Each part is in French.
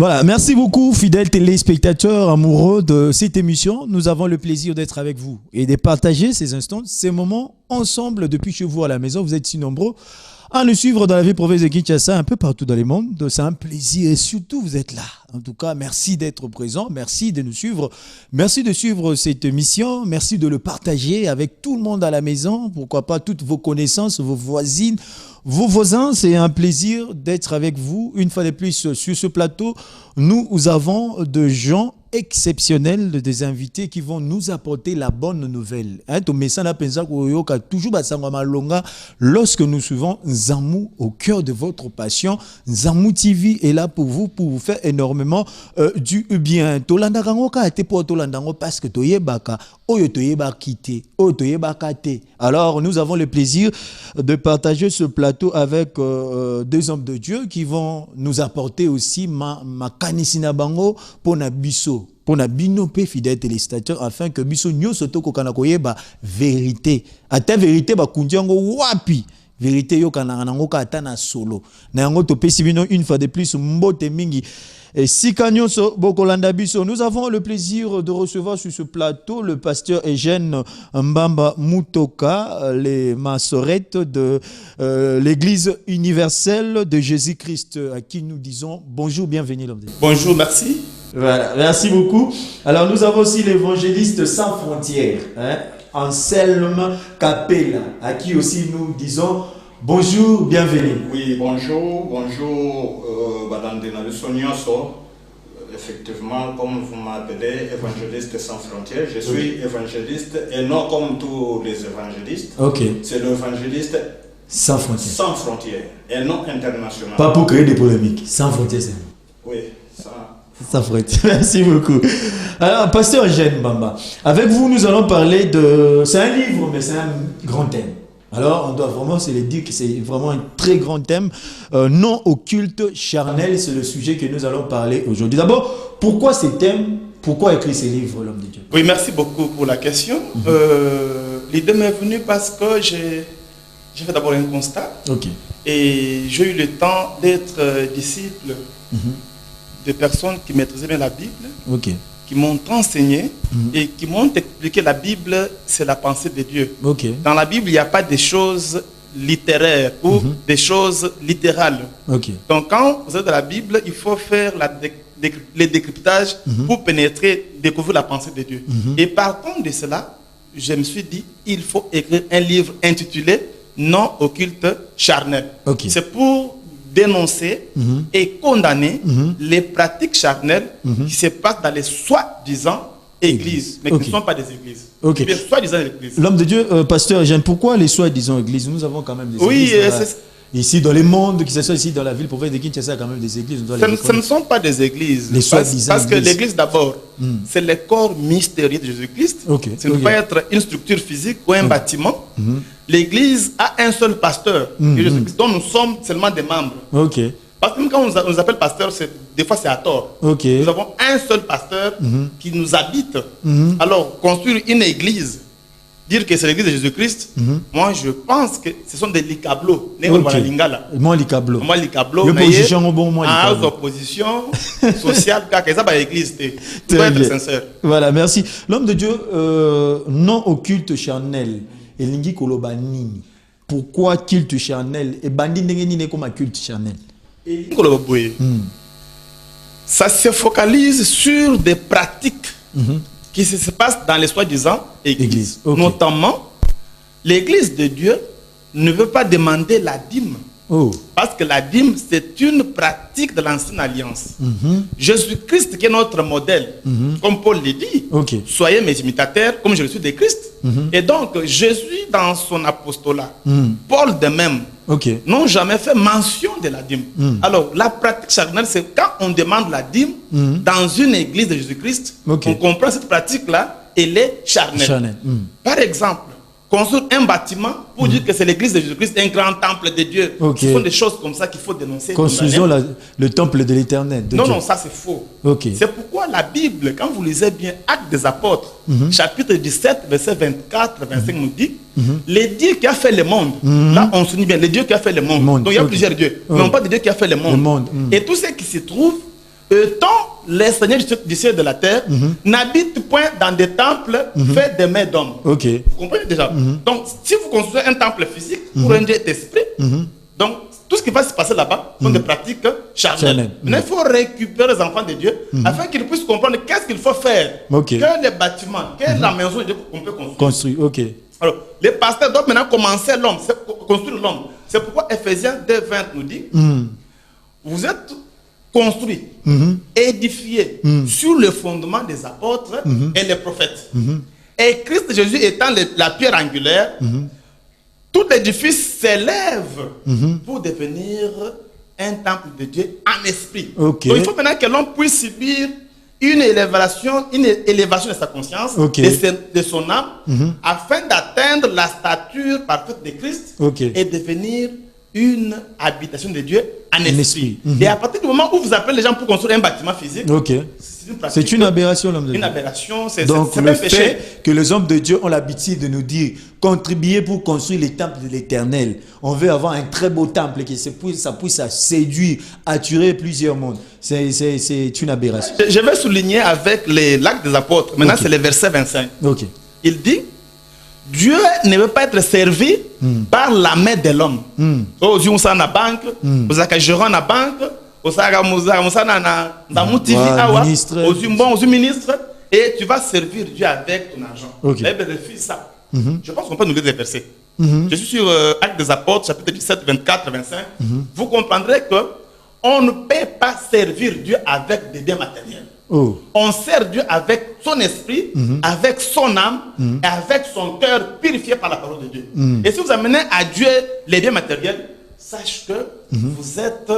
Voilà, merci beaucoup, fidèles téléspectateurs amoureux de cette émission. Nous avons le plaisir d'être avec vous et de partager ces instants, ces moments ensemble depuis chez vous à la maison. Vous êtes si nombreux à nous suivre dans la ville province de Kinshasa, un peu partout dans le monde. C'est un plaisir et surtout vous êtes là. En tout cas, merci d'être présent, merci de nous suivre, merci de suivre cette émission, merci de le partager avec tout le monde à la maison, pourquoi pas toutes vos connaissances, vos voisines, vos voisins. C'est un plaisir d'être avec vous. Une fois de plus sur ce plateau, nous avons de gens exceptionnels, des invités qui vont nous apporter la bonne nouvelle. Toujours lorsque nous suivons Nzamou au cœur de votre passion. Nzamou TV est là pour vous faire énormément du bien. Parce que alors nous avons le plaisir de partager ce plateau avec deux hommes de Dieu qui vont nous apporter aussi ma kanisina bango pour nabiso. Pour na binopé fidèle téléspectateur afin que biso nyoso toko kana koyeba vérité. Ata vérité ba kundiango wapi. Vérité yo kana nango ka atana solo. Na yango to pesi bino une fois de plus mbote mingi. Et Sikanyoso Bokolanda Biso, nous avons le plaisir de recevoir sur ce plateau le pasteur Eugène Mbamba Mutoka, les massorettes de l'église universelle de Jésus-Christ, à qui nous disons bonjour, bienvenue. Bonjour, merci. Voilà, merci beaucoup. Alors nous avons aussi l'évangéliste sans frontières, Anselme Capella, à qui aussi nous disons bonjour, bienvenue. Oui, bonjour, Madame Denabusonioso. Effectivement, comme vous m'appelez, évangéliste sans frontières, je suis évangéliste et non comme tous les évangélistes. Ok. C'est l'évangéliste sans frontières. Sans frontières et non international. Pas pour créer des polémiques, sans frontières, c'est. Oui, ça ferait. Merci beaucoup. Alors, pasteur Eugène Mbamba, avec vous, nous allons parler de. C'est un livre, mais c'est un grand thème. Alors, on doit vraiment se le dire que c'est vraiment un très grand thème. Non au culte charnel, c'est le sujet que nous allons parler aujourd'hui. D'abord, pourquoi ce thème? Pourquoi écrire ce livre, l'homme de Dieu? Oui, merci beaucoup pour la question. L'idée m'est venue parce que j'ai fait d'abord un constat. Ok. Et j'ai eu le temps d'être disciple de personnes qui maîtrisaient bien la Bible. Ok. Qui m'ont enseigné et qui m'ont expliqué la Bible, c'est la pensée de Dieu. Okay. Dans la Bible, il n'y a pas de choses littéraires ou des choses littérales. Okay. Donc quand vous êtes dans la Bible, il faut faire le décryptage pour pénétrer, découvrir la pensée de Dieu. Et partant de cela, je me suis dit, il faut écrire un livre intitulé « Non au culte charnel ». Okay. C'est pour dénoncer et condamner les pratiques charnelles qui se passent dans les soi-disant églises, mais qui ne sont pas des églises. Okay. Bien soi-disant églises. L'homme de Dieu, pasteur Eugène, pourquoi les soi-disant églises? Nous avons quand même des églises. Ici, dans le monde, que ce soit ici dans la ville, pour faire des Kinshasa, quand même des églises. Ce ne sont pas des églises. Les soi-disant parce que l'église, d'abord, c'est le corps mystérieux de Jésus-Christ. Okay. Ce ne peut pas être une structure physique ou un bâtiment. L'église a un seul pasteur, Jésus-Christ, dont nous sommes seulement des membres. Okay. Parce que même quand on nous appelle pasteur, des fois c'est à tort. Okay. Nous avons un seul pasteur qui nous habite. Alors, construire une église, dire que c'est l'église de Jésus-Christ, moi je pense que ce sont des licablos. Moi licablo. Moi licablo. L'opposition au bon moi licablo. Opposition sociale, car ça va l'église. Tu dois être sincère. Voilà, merci. L'homme de Dieu, non au culte charnel. Elingi koloba nini. Pourquoi culte charnel? Et bandi ndenge comme un culte charnel. Ça se focalise sur des pratiques qui se passent dans les soi-disant églises. Okay. Notamment, l'église de Dieu ne veut pas demander la dîme. Parce que la dîme, c'est une pratique de l'ancienne alliance. Jésus-Christ, qui est notre modèle, comme Paul le dit, soyez mes imitateurs, comme je le suis de Christ. Et donc, Jésus, dans son apostolat, Paul de même, n'ont jamais fait mention de la dîme. Alors, la pratique charnelle, c'est quand on demande la dîme dans une église de Jésus-Christ, on comprend cette pratique-là, elle est charnelle. Par exemple, construire un bâtiment pour dire que c'est l'église de Jésus-Christ, un grand temple de Dieu. Ce sont des choses comme ça qu'il faut dénoncer. Construisons le temple de l'Éternel. Non, ça c'est faux. C'est pourquoi la Bible, quand vous lisez bien Actes des Apôtres, chapitre 17, verset 24, 25, nous dit les dieux qui a fait le monde. Là, on se dit bien, les dieux qui a fait le monde. Donc il y a plusieurs dieux. Mais on parle de Dieu qui a fait le monde. Et tout ce qui se trouve étant les seigneurs du ciel et de la terre, n'habitent point dans des temples faits de mains d'hommes. Ok. Vous comprenez déjà? Donc, si vous construisez un temple physique pour un Dieu d'esprit, donc tout ce qui va se passer là-bas sont des pratiques charnelles. Maintenant, il faut récupérer les enfants de Dieu afin qu'ils puissent comprendre qu'est-ce qu'il faut faire. Ok. Que les bâtiments, quelle est la maison de Dieu qu'on peut construire. Construit, ok. Alors, les pasteurs doivent maintenant commencer l'homme, construire l'homme. C'est pourquoi Ephésiens 2:20 nous dit vous êtes construits, édifiés sur le fondement des apôtres et les prophètes. Et Christ Jésus étant la pierre angulaire, tout l'édifice s'élève pour devenir un temple de Dieu en esprit. Okay. Donc il faut maintenant que l'homme puisse subir une élévation de sa conscience, de son âme, afin d'atteindre la stature parfaite de Christ et devenir une habitation de Dieu en esprit. Et à partir du moment où vous appelez les gens pour construire un bâtiment physique, c'est une aberration, l'homme de Dieu. Une aberration, c'est donc un le péché. Fait que les hommes de Dieu ont l'habitude de nous dire contribuer pour construire les temples de l'Éternel. On veut avoir un très beau temple qui ça puisse séduire, attirer plusieurs mondes. C'est une aberration. Je vais souligner avec l'acte des apôtres. Maintenant, c'est le verset 25. Il dit Dieu ne veut pas être servi par la main de l'homme. Aux yeux, on a banque, aux acagérons na banque, aux ministres, et tu vas servir Dieu avec ton argent. Refuse ça. Je pense qu'on peut nous lire des versets. Je suis sur Actes des Apôtres, chapitre 17, 24, 25. Vous comprendrez que on ne peut pas servir Dieu avec des biens matériels. On sert Dieu avec son esprit, avec son âme et avec son cœur purifié par la parole de Dieu. Et si vous amenez à Dieu les biens matériels, sache que vous êtes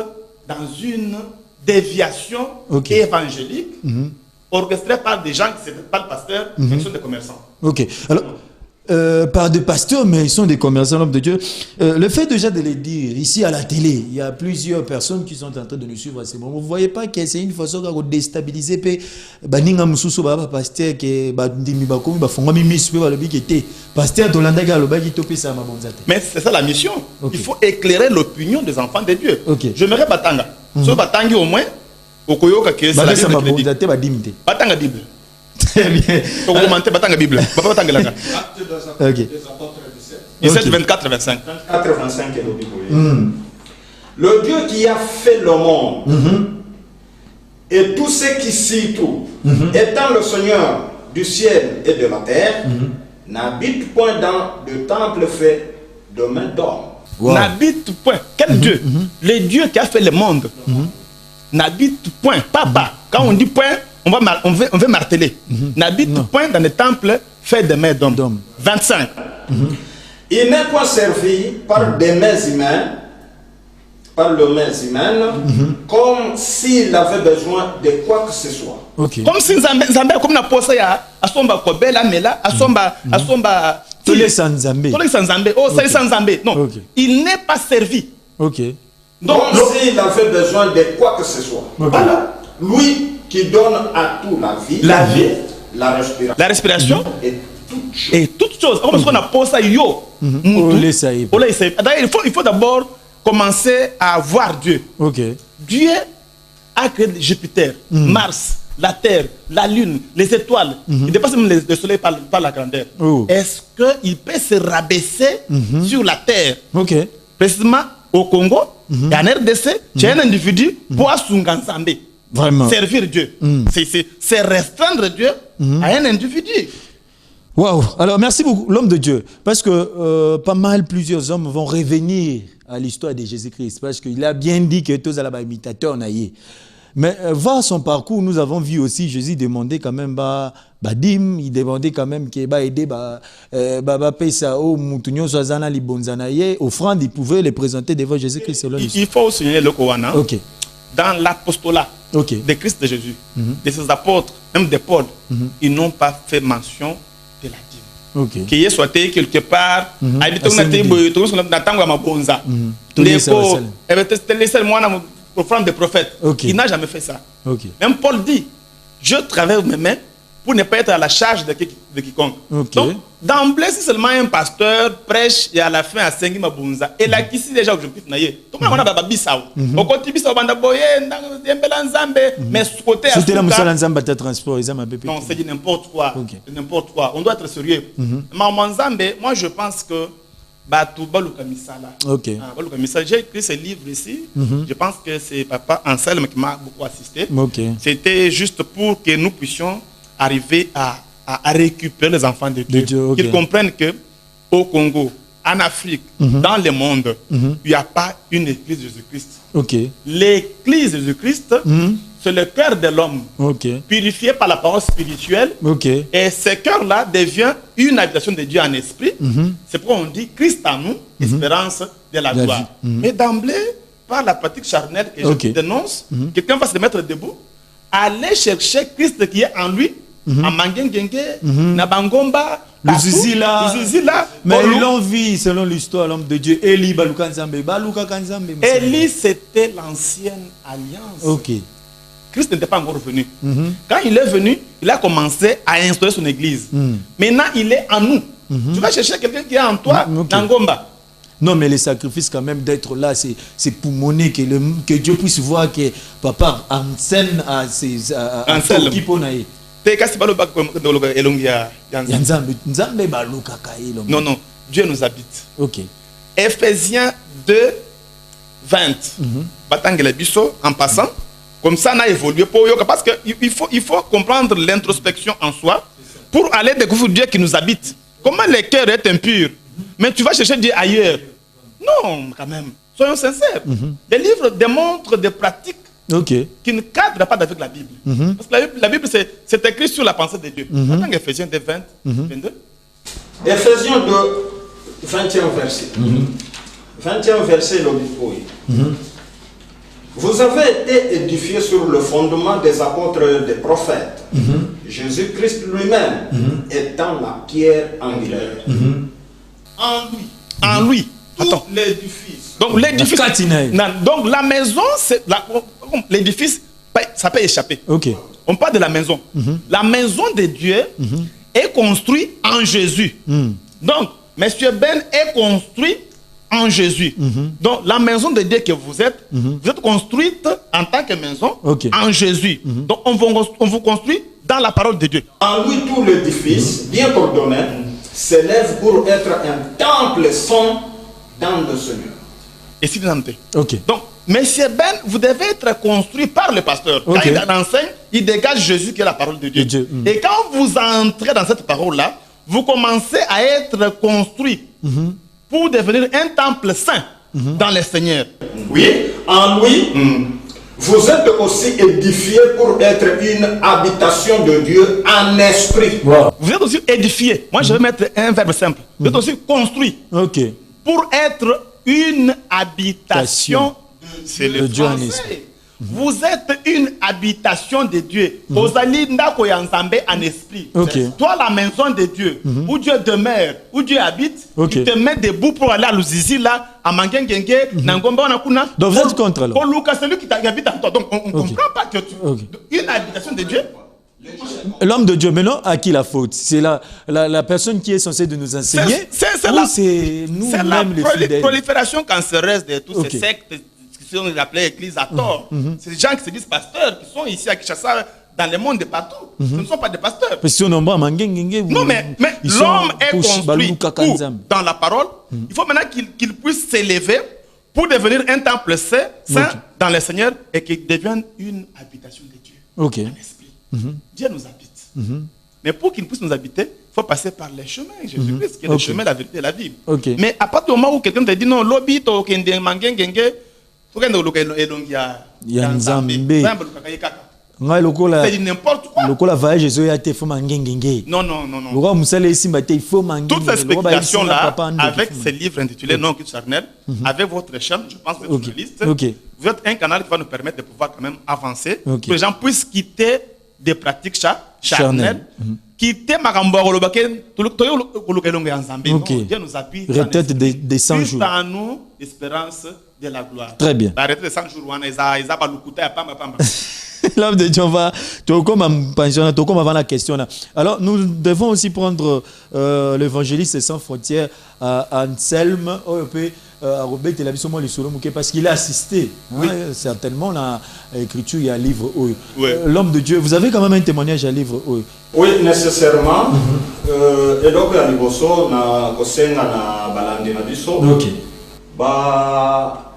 dans une déviation évangélique orchestrée par des gens qui ne sont pas le pasteur, mais qui sont des commerçants. Alors, par des pasteurs, mais ils sont des commerçants, l'homme de Dieu. Le fait déjà de les dire, ici à la télé, il y a plusieurs personnes qui sont en train de nous suivre à ce moment. Vous ne voyez pas que c'est une façon de déstabiliser mais c'est ça la mission. Il faut éclairer l'opinion des enfants de Dieu. Je me Batanga. So Batangi au moins, c'est la Bible. Très bien. Pour commenter Batanga Bible. Acte des apôtres 17, 24, 25. 24, 25 est le Bible. Le Dieu qui a fait le monde et tout ce qui s'y trouve, étant le Seigneur du ciel et de la terre, n'habite point dans de temple fait de main d'homme. N'habite point. Quel Dieu? Le Dieu qui a fait le monde n'habite point. Papa, quand on dit point, on veut marteler. N'habite point dans des temples faits de mains d'hommes. 25. Il n'est pas servi par des mains humaines, comme s'il avait besoin de quoi que ce soit. Comme si Zambé, comme la posé à Somba Kobela, Mela, à Somba. Tous les sans Zambé. Oh, c'est sans Zambé. Non, il n'est pas servi. Donc, s'il avait besoin de quoi que ce soit. Voilà. Lui qui donne à tout la vie, la respiration et toutes choses. Parce qu'on a posé yo. Il faut d'abord commencer à voir Dieu. Dieu a créé Jupiter, Mars, la Terre, la Lune, les étoiles. Il dépasse même le Soleil par la grandeur. Est-ce qu'il peut se rabaisser sur la Terre? Précisément au Congo, et en RDC, tu as un individu pour Sungansambe. Vraiment. Servir Dieu. C'est restreindre Dieu à un individu. Waouh. Alors, merci beaucoup, l'homme de Dieu. Parce que plusieurs hommes vont revenir à l'histoire de Jésus-Christ. Parce qu'il a bien dit que tous les imitateurs naïs. Mais voir son parcours, nous avons vu aussi Jésus demander quand même Badim, il demandait quand même qu'il va aider offrande, il pouvait les présenter devant Jésus-Christ. Il faut souligner le Kowana. Dans l'apostolat de Christ de Jésus, de ses apôtres, même des Paul, ils n'ont pas fait mention de la dîme. Qu'il y ait soit quelque part, offrande des prophètes. Il n'a jamais fait ça. Même Paul dit, je travaille mes mains pour ne pas être à la charge de quiconque. Ok. Donc, d'emblée, si seulement un pasteur prêche et à la fin à Sengi Mabunza, et là, qui c'est déjà objectif, tout le monde a babisao. Au côté bisao, banda boye, mais ce côté à c'était la Moussa Nzamba de transport, ils ont non, c'est du n'importe quoi. Ok. N'importe quoi. On doit être sérieux. Maman Nzambe, moi je pense que Batou Baluka Misala. Ok. Baluka Misala, j'ai écrit ce livre ici. Je pense que c'est Papa Anselme qui m'a beaucoup assisté. Ok. C'était juste pour que nous puissions arriver à récupérer les enfants de Dieu. Ok. Qu'ils comprennent que au Congo, en Afrique, dans le monde, il n'y a pas une église de Jésus-Christ. Ok. L'église de Jésus-Christ, c'est le cœur de l'homme, Ok. purifié par la parole spirituelle. Ok. Et ce cœur-là devient une habitation de Dieu en esprit. C'est pourquoi on dit Christ en nous, espérance de la gloire. Mais d'emblée, par la pratique charnelle que je dénonce, quelqu'un va se mettre debout, aller chercher Christ qui est en lui, en Mangengenge, Nabangomba, Luzizila. Mais ils l'ont vu selon l'histoire, l'homme de Dieu. Eli Baluka Nzambe. Baluka Nzambe. Élie, c'était l'ancienne alliance. Ok. Christ n'était pas encore venu. Quand il est venu, il a commencé à instaurer son église. Maintenant, il est en nous. Tu vas chercher quelqu'un qui est en toi, Nangomba. Non, mais le sacrifice quand même d'être là, c'est pour monnaie que Dieu puisse voir que papa enseigne à ses équipes. Non, non, Dieu nous habite. Ok. Ephésiens 2, 20. Batangele biso en passant. Comme ça, on a évolué pour Yoka. Parce qu'il faut comprendre l'introspection en soi pour aller découvrir Dieu qui nous habite. Comment le cœur est impur, mais tu vas chercher Dieu ailleurs. Non, quand même. Soyons sincères. Les livres démontrent des pratiques qui ne cadrent pas avec la Bible. Parce que la Bible, c'est écrit sur la pensée de Dieu. Attends, Ephésiens 2, 20, 22. Ephésiens 2, 21 verset. 21 verset, le vous avez été édifiés sur le fondement des apôtres des prophètes. Jésus-Christ lui-même étant la pierre angulaire. En lui. Attends. L'édifice. Donc l'édifice. Donc la maison, l'édifice, ça peut échapper. Okay. On parle de la maison. La maison de Dieu est construite en Jésus. Donc, Monsieur Ben est construit en Jésus. Donc, la maison de Dieu que vous êtes construite en tant que maison en Jésus. Donc, on vous construit dans la parole de Dieu. En lui, tout l'édifice, bien ordonné, s'élève pour être un temple saint dans le Seigneur. Et si vous entendez. Donc, Monsieur Ben, vous devez être construit par le pasteur. Quand il enseigne, il dégage Jésus qui est la parole de Dieu. Et quand vous entrez dans cette parole-là, vous commencez à être construit pour devenir un temple saint dans le Seigneur. Oui, en lui, vous êtes aussi édifiés pour être une habitation de Dieu en esprit. Vous êtes aussi édifiés. Moi, je vais mettre un verbe simple. Vous êtes aussi construit pour être une habitation de Dieu en esprit. Vous êtes une habitation de Dieu. En esprit. Toi, la maison de Dieu, où Dieu demeure, où Dieu habite, tu te mets debout pour aller à Luzizi, là, à Mangengenge, Nangomba, Nakuna. Donc vous êtes contre là. Pour Lucas, c'est lui qui habite en toi. Donc on ne comprend pas que une habitation de Dieu. L'homme de Dieu, maintenant, à qui la faute? C'est la personne qui est censée de nous enseigner? C'est la prolifération cancéreuse de tous ces sectes qui sont appelées églises à tort. C'est des gens qui se disent pasteurs, qui sont ici à Kinshasa, dans le monde de partout. Ce ne sont pas des pasteurs. Non, mais l'homme est construit dans la parole. Il faut maintenant qu'il puisse s'élever pour devenir un temple saint dans le Seigneur et qu'il devienne une habitation de Dieu. En esprit. Dieu nous habite. Mais pour qu'il puisse nous habiter, il faut passer par les chemins. Jésus-Christ, qui est le chemin, la vérité et la vie. Mais à partir du moment où quelqu'un te dit non, l'obi, tu es mangengenge, c'est n'importe quoi. Non. Toutes ces spéculations-là, avec ce livre intitulé Non culte charnel, avec votre chaîne, je pense que vous êtes journaliste, vous êtes un canal qui va nous permettre de pouvoir quand même avancer, pour que les gens puissent quitter des pratiques charnelles, quitter Dieu nous appuie. Retraite des 100 jours. En nous, espérance de la gloire. Très bien. Arrêtez les 100 jours. L'homme de Dieu, on va. Comme avant la question là. Alors, nous devons aussi prendre l'évangéliste sans frontières, Anselme, à Robert Telabisomo les Solomouké, parce qu'il a assisté. Oui. Certainement, l'écriture, il y a un livre. Oui. L'homme de Dieu, vous avez quand même un témoignage à livre. Oui, oui, nécessairement. Et donc, à Liboso, na Kosenga na Balandi na Biso. Ok. Bah.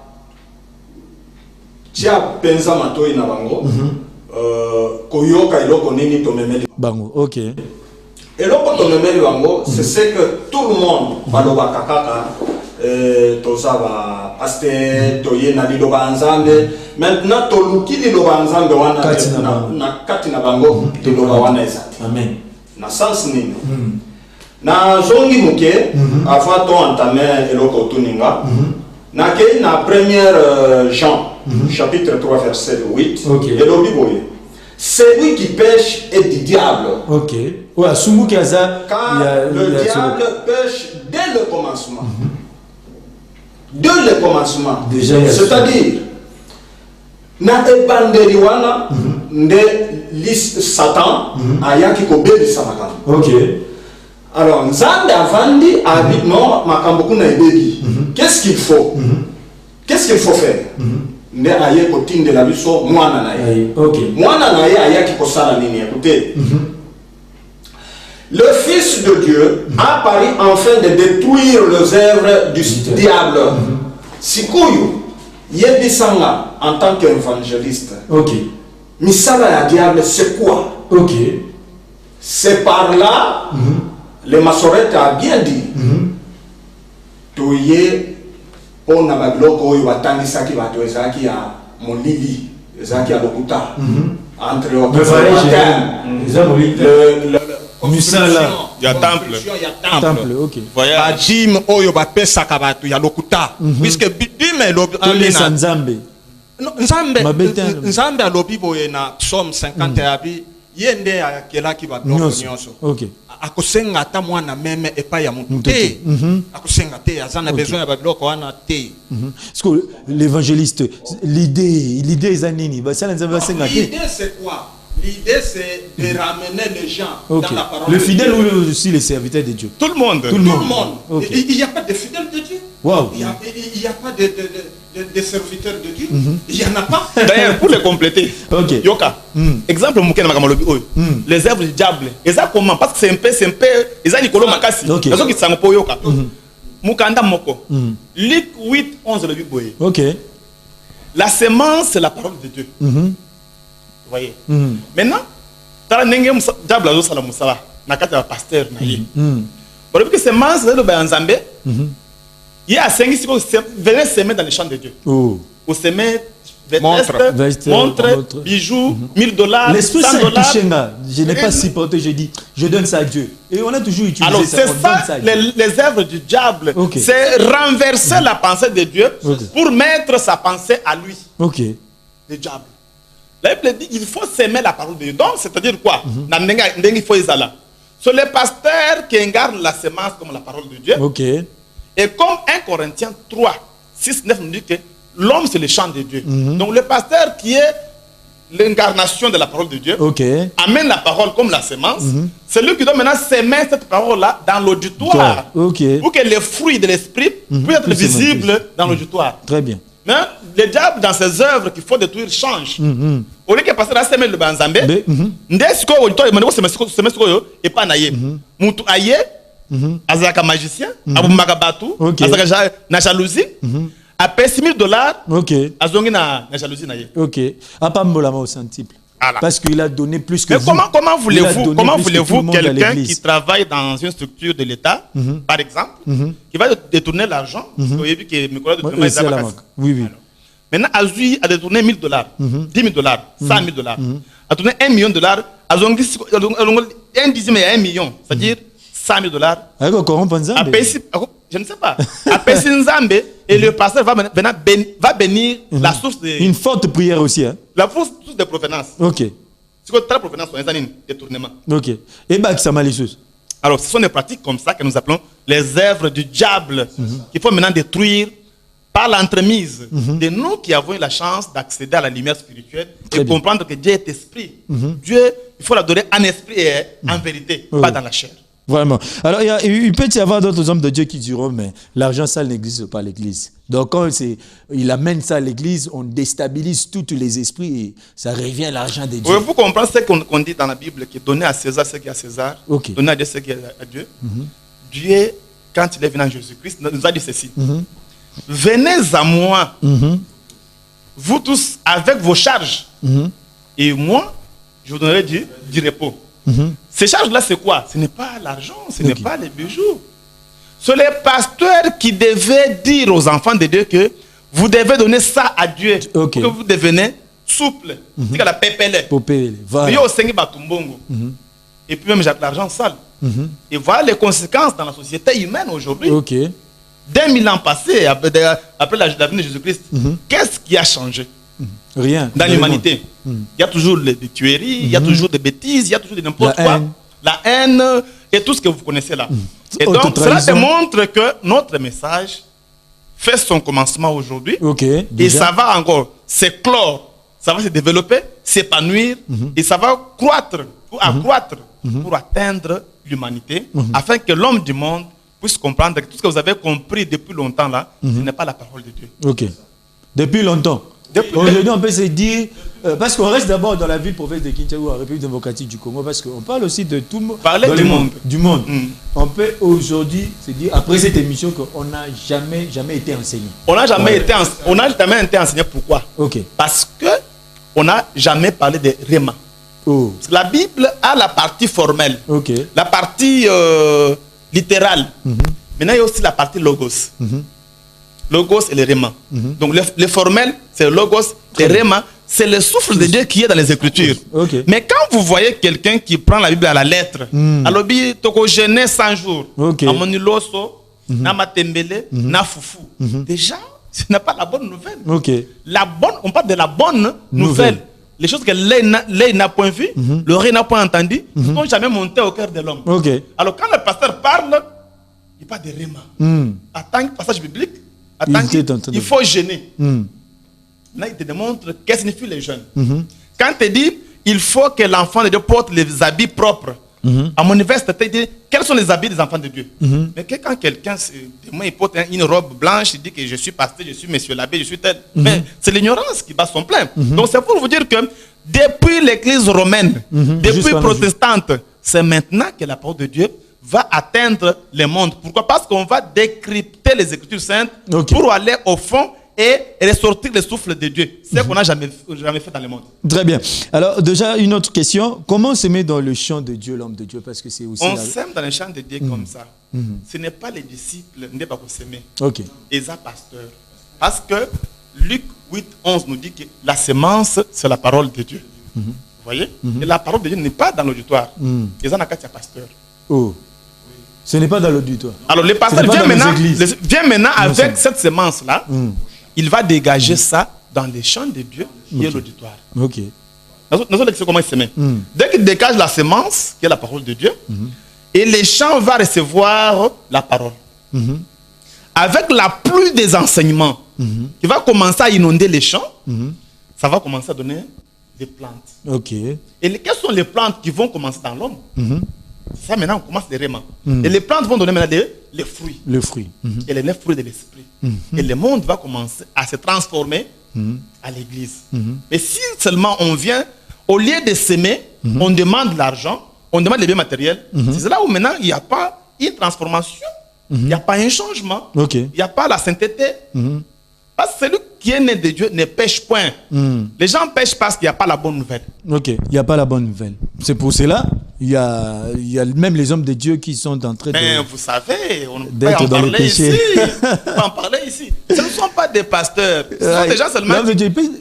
Tia pensa matoi na bango. Koyoka eloko nini tomemeli. Bango, ok. Eloko tomemeli bango, c'est ce que tout le monde baloba kakaka. Tosaba pasteur toye na liloba nzambe. Maintenant toluki liloba nzambe wana na kati na bango liloba wana ezati. Amen. Na sens nini? Na zongi muke avant to entamer eloko tuninga. Na ke na première Jean chapitre 3 verset 8. Et le Bible, celui qui pêche est du diable. Ok. Ouais, car le diable pêche dès le commencement. Dès le commencement. C'est-à-dire, na ebandeli wana nde Satan ayaki kobebisa makambo. Ok. Alors, Nzambe avandi abi non makambo kuna ebebi. Qu'est-ce qu'il faut? Qu'est-ce qu'il faut faire? Nde aye kotinde la biso mwana na ye. Ok. Mwana na ye ayaki kosala nini? Écoutez. Le Fils de Dieu a apparu afin de détruire les œuvres du diable. Sikuyu yebisanga en tant qu'évangéliste. Ok. Misala ya diable c'est quoi? Ok. C'est par là, le Massorette a bien dit. Toye on a babiloko oyo batangisaki bato ezaki ya molili, ezaki ya lokuta. Entre autres, il y a temple. Temple, ok. Badim oyo bapesaka bato ya lokuta. Puisque bidime lobi na Nzambe. Nzambe alobi boye na Psaume 50 abi yende akelaki bato nyonso. Ok. Akosenga ata mwana meme epa ya mutu te. Akosenga te azana besoin ya babiloko wana te. Parce que l'évangéliste, l'idée est anini. L'idée c'est quoi? L'idée c'est de ramener les gens dans la parole. Le fidèle ou aussi les serviteurs de Dieu? Tout le monde. Tout le monde. Okay. Il n'y a pas de fidèles de Dieu. Wow. Il n'y a pas de serviteurs de Dieu. Il n'y en a pas. D'ailleurs, pour les compléter, okay. Yoka, exemple, les œuvres du diable. Et ça comment? Parce que c'est un peu, ils ont Nicolas Makassi. Okay. Les autres qui sont pour Yoka. Mukanda Moko. Luc 8, 11, le Bible. Ok. La semence, c'est la parole de Dieu. Vous voyez? Maintenant, dans le diable, il y a un pasteur. Parce que semence, c'est le Banzambe. Il y a 5 qui venaient s'aimer dans les champs de Dieu. Ou s'aimer montre, bijoux, $1000, l'esprit $100. Je n'ai pas supporté, je dis, je donne ça à Dieu. Et on a toujours utilisé alors, ça. Alors, c'est ça, les œuvres du diable. Okay. C'est renverser la pensée de Dieu pour mettre sa pensée à lui. Ok. Le diable. La Bible dit qu'il faut s'aimer la parole de Dieu. Donc, c'est-à-dire quoi? C'est le pasteur qui incarne la semence comme la parole de Dieu. Ok. Et comme 1 Corinthiens 3, 6, 9 nous dit que l'homme c'est le champ de Dieu. Donc le pasteur qui est l'incarnation de la parole de Dieu amène la parole comme la semence. C'est lui qui doit maintenant s'aimer cette parole-là dans l'auditoire. Pour que les fruits de l'esprit puissent être visibles dans l'auditoire. Très bien. Mais le diable dans ses œuvres qu'il faut détruire change. Au lieu que le pasteur a s'aimer le banzambe, et pas naïe. Moutou aïe. Azaka magicien, Abu Magabatu, Azaka na jalousie, a payé $6,000, Azongi na jalousie na ye. Ok. Apambolama au centuple. Parce qu'il a donné plus que mais vous. Comment voulez-vous quelqu'un qui travaille dans une structure de l'État, par exemple, qui va détourner l'argent, oui. Maintenant, Azui a détourné $1,000, $10,000, $100,000, a tourné $1 million, Azongi un dixième et $1 million, c'est-à-dire $100,000. Je ne sais pas. Après Nzambe, et le pasteur va bénir la source de... Une forte prière aussi. Hein? La source de provenance. Ok. C'est quoi la provenance? C'est un détournement. Ok. Et bah, ça m'a les choses. Alors, ce sont des pratiques comme ça que nous appelons les œuvres du diable, qu'il faut maintenant détruire par l'entremise de nous qui avons eu la chance d'accéder à la lumière spirituelle et comprendre que Dieu est esprit. Dieu, il faut l'adorer en esprit et en vérité, pas dans la chair. Vraiment. Alors, il peut y avoir d'autres hommes de Dieu qui diront, mais l'argent sale n'existe pas à l'église. Donc, quand il amène ça à l'église, on déstabilise tous les esprits et ça revient à l'argent de Dieu. Oui, vous comprenez ce qu'on dit dans la Bible, qui est donné à César ce qui est à César, donné à Dieu ce qui est à Dieu. Dieu, quand il est venu en Jésus-Christ, nous a dit ceci. Venez à moi, vous tous, avec vos charges, et moi, je vous donnerai du repos. Ces charges-là, c'est quoi? Ce n'est pas l'argent, ce n'est pas les bijoux. Ce sont les pasteurs qui devaient dire aux enfants de Dieu que vous devez donner ça à Dieu pour que vous devenez souple. C'est la pépélé. Et puis même, j'ai de l'argent sale. Et voilà les conséquences dans la société humaine aujourd'hui. 2000 ans passés, après la venue de Jésus-Christ, qu'est-ce qui a changé? Rien. Dans l'humanité. Il y a toujours des tueries, il y a toujours des bêtises, il y a toujours de n'importe quoi. La haine et tout ce que vous connaissez là. Et donc, cela démontre que notre message fait son commencement aujourd'hui. Et ça va encore s'éclore, ça va se développer, s'épanouir, et ça va croître, accroître pour atteindre l'humanité, afin que l'homme du monde puisse comprendre que tout ce que vous avez compris depuis longtemps là, ce n'est pas la parole de Dieu. Depuis longtemps. Aujourd'hui, on peut se dire, parce qu'on reste d'abord dans la ville province de Kinshasa ou en République démocratique du Congo, parce qu'on parle aussi de tout le monde. Du monde. On peut aujourd'hui se dire, après cette émission, qu'on n'a jamais été enseigné. On n'a jamais été enseigné. Pourquoi? Parce qu'on n'a jamais parlé de Réma. Parce que la Bible a la partie formelle, la partie littérale. Maintenant, il y a aussi la partie logos. Logos et le Réma. Donc le formel, c'est le logos. Le Réma, c'est le souffle de Dieu qui est dans les Écritures. Mais quand vous voyez quelqu'un qui prend la Bible à la lettre, alors toko gêné 100 jours, amoniloso, na matembele, na foufou. Déjà, ce n'est pas la bonne nouvelle. On parle de la bonne nouvelle. Les choses que l'œil n'a point vues, l'oreille n'a point entendu, ne sont jamais montées au cœur de l'homme. Alors quand le pasteur parle, il parle de Réma. Attends, passage biblique. Il faut gêner. Là, il te démontre qu'est-ce que signifie les jeûnes. Quand il te dit, il faut que l'enfant de Dieu porte les habits propres. À mon université, il dit, quels sont les habits des enfants de Dieu? Mais quand quelqu'un il porte une robe blanche, il dit que je suis pasteur, je suis monsieur l'abbé, je suis tel. Mais c'est l'ignorance qui bat son plein. Donc c'est pour vous dire que depuis l'église romaine, depuis protestante, c'est maintenant que la parole de Dieu va atteindre le monde. Pourquoi? Parce qu'on va décrypter les Écritures saintes pour aller au fond et ressortir le souffle de Dieu. C'est ce qu'on n'a jamais fait dans le monde. Très bien. Alors déjà, une autre question. Comment s'aimer dans le champ de Dieu, l'homme de Dieu? Parce que c'est aussi on s'aime dans le champ de Dieu comme ça. Ce n'est pas les disciples, n'est pas pour s'aimer. Et ça, pasteur. Parce que Luc 8, 11 nous dit que la semence, c'est la parole de Dieu. Vous voyez? Et la parole de Dieu n'est pas dans l'auditoire. Et ça, n'a qu'à pasteur. Ce n'est pas dans l'auditoire. Alors le pasteur vient maintenant avec cette semence-là. Il va dégager ça dans les champs de Dieu qui est l'auditoire. Nous allons comment il se met. Dès qu'il dégage la semence, qui est la parole de Dieu, et les champs vont recevoir la parole. Avec la pluie des enseignements, qui va commencer à inonder les champs, ça va commencer à donner des plantes. Et quelles sont les plantes qui vont commencer dans l'homme? Ça, maintenant, on commence les Réma. Et les plantes vont donner maintenant les fruits. Et les 9 fruits de l'esprit. Et le monde va commencer à se transformer à l'église. Mais si seulement on vient, au lieu de s'aimer, on demande l'argent, on demande les biens matériels, c'est là où maintenant il n'y a pas une transformation, il n'y a pas un changement, il n'y a pas la sainteté. Parce que celui qui est né de Dieu ne pêche point. Les gens pêchent parce qu'il n'y a pas la bonne nouvelle. Il n'y a pas la bonne nouvelle. C'est pour cela, il y a même les hommes de Dieu qui sont en train de... vous savez, on peut en parler ici. On peut en parler ici. Ce ne sont pas des pasteurs. Ce sont des gens seulement...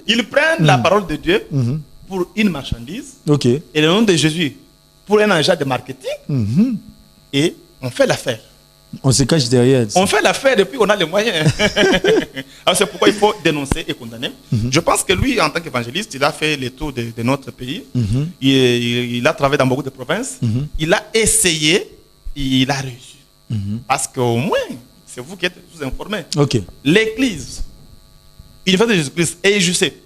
Ils prennent la parole de Dieu pour une marchandise. Et le nom de Jésus pour un agent de marketing. Et on fait l'affaire. On se cache derrière. On fait l'affaire et puis on a les moyens. Alors c'est pourquoi il faut dénoncer et condamner. Je pense que lui, en tant qu'évangéliste, il a fait le tour de notre pays. Il a travaillé dans beaucoup de provinces. Il a essayé, il a réussi. Parce qu'au moins, c'est vous qui êtes tous informés. L'église universelle de Jésus-Christ. Et je sais,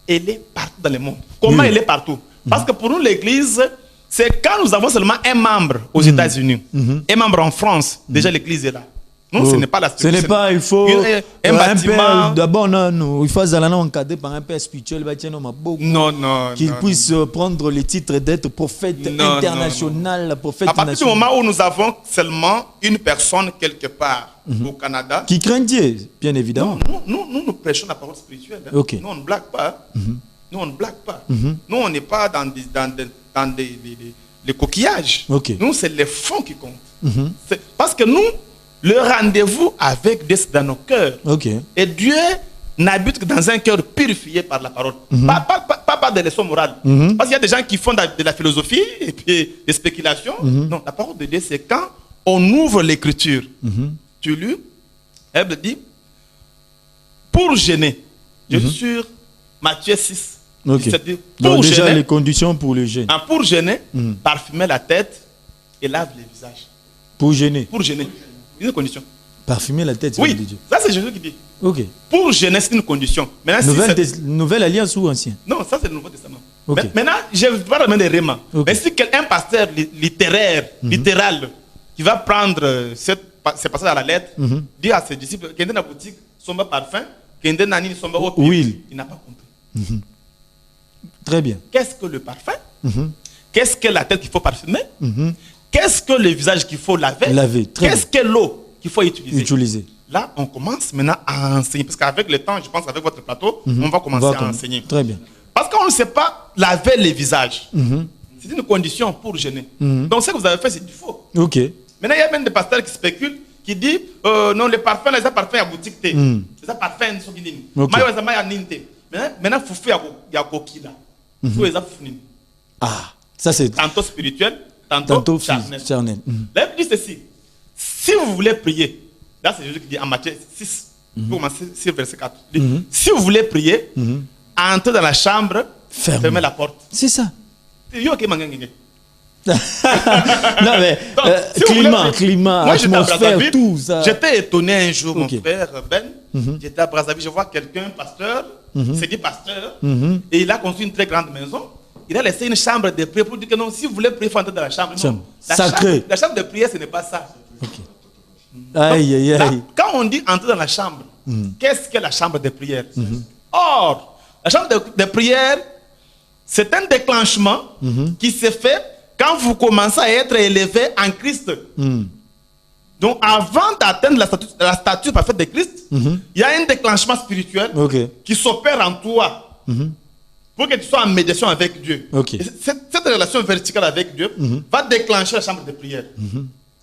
elle est partout dans le monde. Comment elle est partout? Parce que pour nous, l'Église, c'est quand nous avons seulement un membre aux États-Unis, un membre en France, déjà l'Église est là. Non, ce n'est pas la structure. Ce n'est pas, il faut un bâtiment. D'abord, non, il faut encadré par un père spirituel, qu'il puisse prendre le titre d'être prophète international, prophète à partir du moment où nous avons seulement une personne quelque part au Canada. Qui craint Dieu, bien évidemment. Nous prêchons la parole spirituelle. Hein. Okay. Nous, on ne blague pas. Nous, on ne blague pas. Nous, on n'est pas dans les coquillages. Okay. Nous, c'est les fonds qui comptent. Parce que nous, le rendez-vous avec Dieu, c'est dans nos cœurs. Okay. Et Dieu n'habite que dans un cœur purifié par la parole. Pas des leçons morales. Parce qu'il y a des gens qui font de la philosophie et puis des spéculations. Non, la parole de Dieu, c'est quand on ouvre l'écriture. Tu lis, elle dit, pour gêner. Je suis sur Matthieu 6. Okay. Donc déjà gêner, les conditions pour le jeûne. Pour gêner, parfumer la tête et lave les visages. Pour gêner. Pour gêner. Une condition. Parfumer la tête, oui, Dieu. Ça c'est Jésus qui dit. Ok. Pour gêner, c'est une condition. Maintenant, nouvelle alliance ou ancien? Non, ça c'est le Nouveau Testament. Okay. Maintenant, je ne vais pas remettre des rémans. Okay. Mais si un pasteur littéraire, littéral, qui va prendre ces passages à la lettre, dit à ses disciples, qu'il y a dans la boutique, son parfum, qu'il y a dans son huile, il n'a pas compris. Très bien. Qu'est-ce que le parfum? Qu'est-ce que la tête qu'il faut parfumer? Qu'est-ce que le visage qu'il faut laver? Qu'est-ce que l'eau qu'il faut utiliser? Là, on commence maintenant à enseigner. Parce qu'avec le temps, je pense qu'avec votre plateau, on va commencer à enseigner. Très bien. Parce qu'on ne sait pas laver les visages. C'est une condition pour gêner. Donc, ce que vous avez fait, c'est du faux. Ok. Maintenant, il y a même des pasteurs qui spéculent, qui disent non, les parfums, les parfums à boutique. Les parfums sont guinéens. Maintenant, il y a coquille là. Ah, ça c'est. Tantôt spirituel. Tantôt charnel. Là, il dit ceci. Si vous voulez prier, là c'est Jésus qui dit en Matthieu 6, pour commencer sur verset 4. Si vous voulez prier, entrez dans la chambre, fermez la porte. C'est ça. Non mais climat, atmosphère, tout ça. J'étais étonné un jour, mon frère Ben. J'étais à Brazzaville, je vois quelqu'un, pasteur, c'est dit pasteur, et il a construit une très grande maison. Il a laissé une chambre de prière pour dire que non, si vous voulez prier, il faut entrer dans la chambre. Sacré. La chambre de prière, ce n'est pas ça. Aïe, aïe, aïe. Quand on dit entrer dans la chambre, qu'est-ce que la chambre de prière? Or, la chambre de prière, c'est un déclenchement qui se fait quand vous commencez à être élevé en Christ. Donc, avant d'atteindre la statue parfaite de Christ, il y a un déclenchement spirituel qui s'opère en toi. Pour que tu sois en médiation avec Dieu. Cette relation verticale avec Dieu va déclencher la chambre de prière.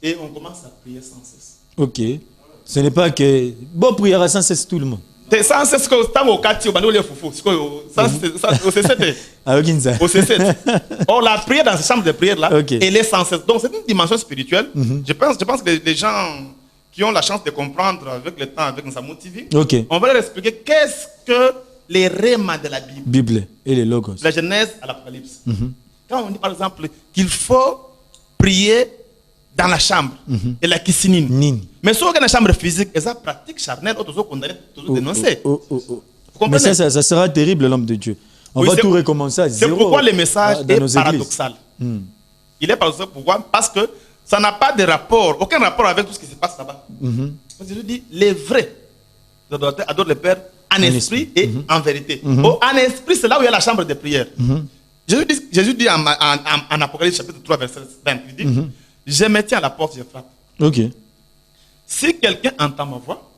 Et on commence à prier sans cesse. Ok. Ce n'est pas que... Bon, prière sans cesse tout le monde. Sans cesse que tu as au quartier, au C7. Au C7. Or, la prière dans cette chambre de prière-là, elle est sans cesse. Donc, c'est une dimension spirituelle. Je pense que les gens qui ont la chance de comprendre avec le temps, avec Nsamu TV, on va leur expliquer qu'est-ce que les rémas de la Bible et les logos. La Genèse à l'Apocalypse. Quand on dit par exemple qu'il faut prier dans la chambre et la kissinine. Mais si on a une chambre physique, et ça pratique charnelle, on condamné, toujours dénoncé. Mais ça sera terrible, l'homme de Dieu. On va tout recommencer à zéro. C'est pourquoi le message est paradoxal. Il est paradoxal pourquoi? Parce que ça n'a pas de rapport, aucun rapport avec tout ce qui se passe là-bas. Parce que je dis, les vrais adorent le Père en esprit et en vérité. En esprit, c'est là où il y a la chambre de prière. Jésus dit en Apocalypse chapitre 3, verset 20, il dit, je me tiens à la porte, je frappe. Si quelqu'un entend ma voix,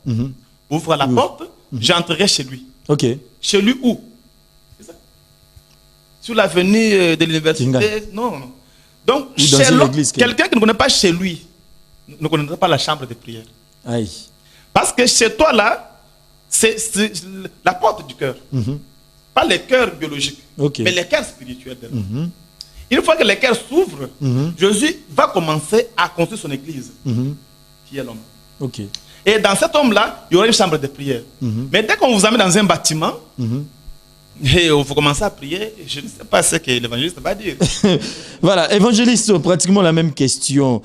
ouvre la porte, j'entrerai chez lui. Chez lui où? C'est ça. Sur l'avenue de l'université? Non. Donc, quelqu'un qui ne connaît pas chez lui ne connaîtra pas la chambre de prière. Aïe. Parce que chez toi là, c'est la porte du cœur. Pas le cœur biologique, mais le cœur spirituel. Une fois que le cœur s'ouvre, Jésus va commencer à construire son église, qui est l'homme. Et dans cet homme-là, il y aura une chambre de prière. Mais dès qu'on vous amène dans un bâtiment, et vous commencez à prier, je ne sais pas ce que l'évangéliste va dire. Voilà, évangéliste, pratiquement la même question.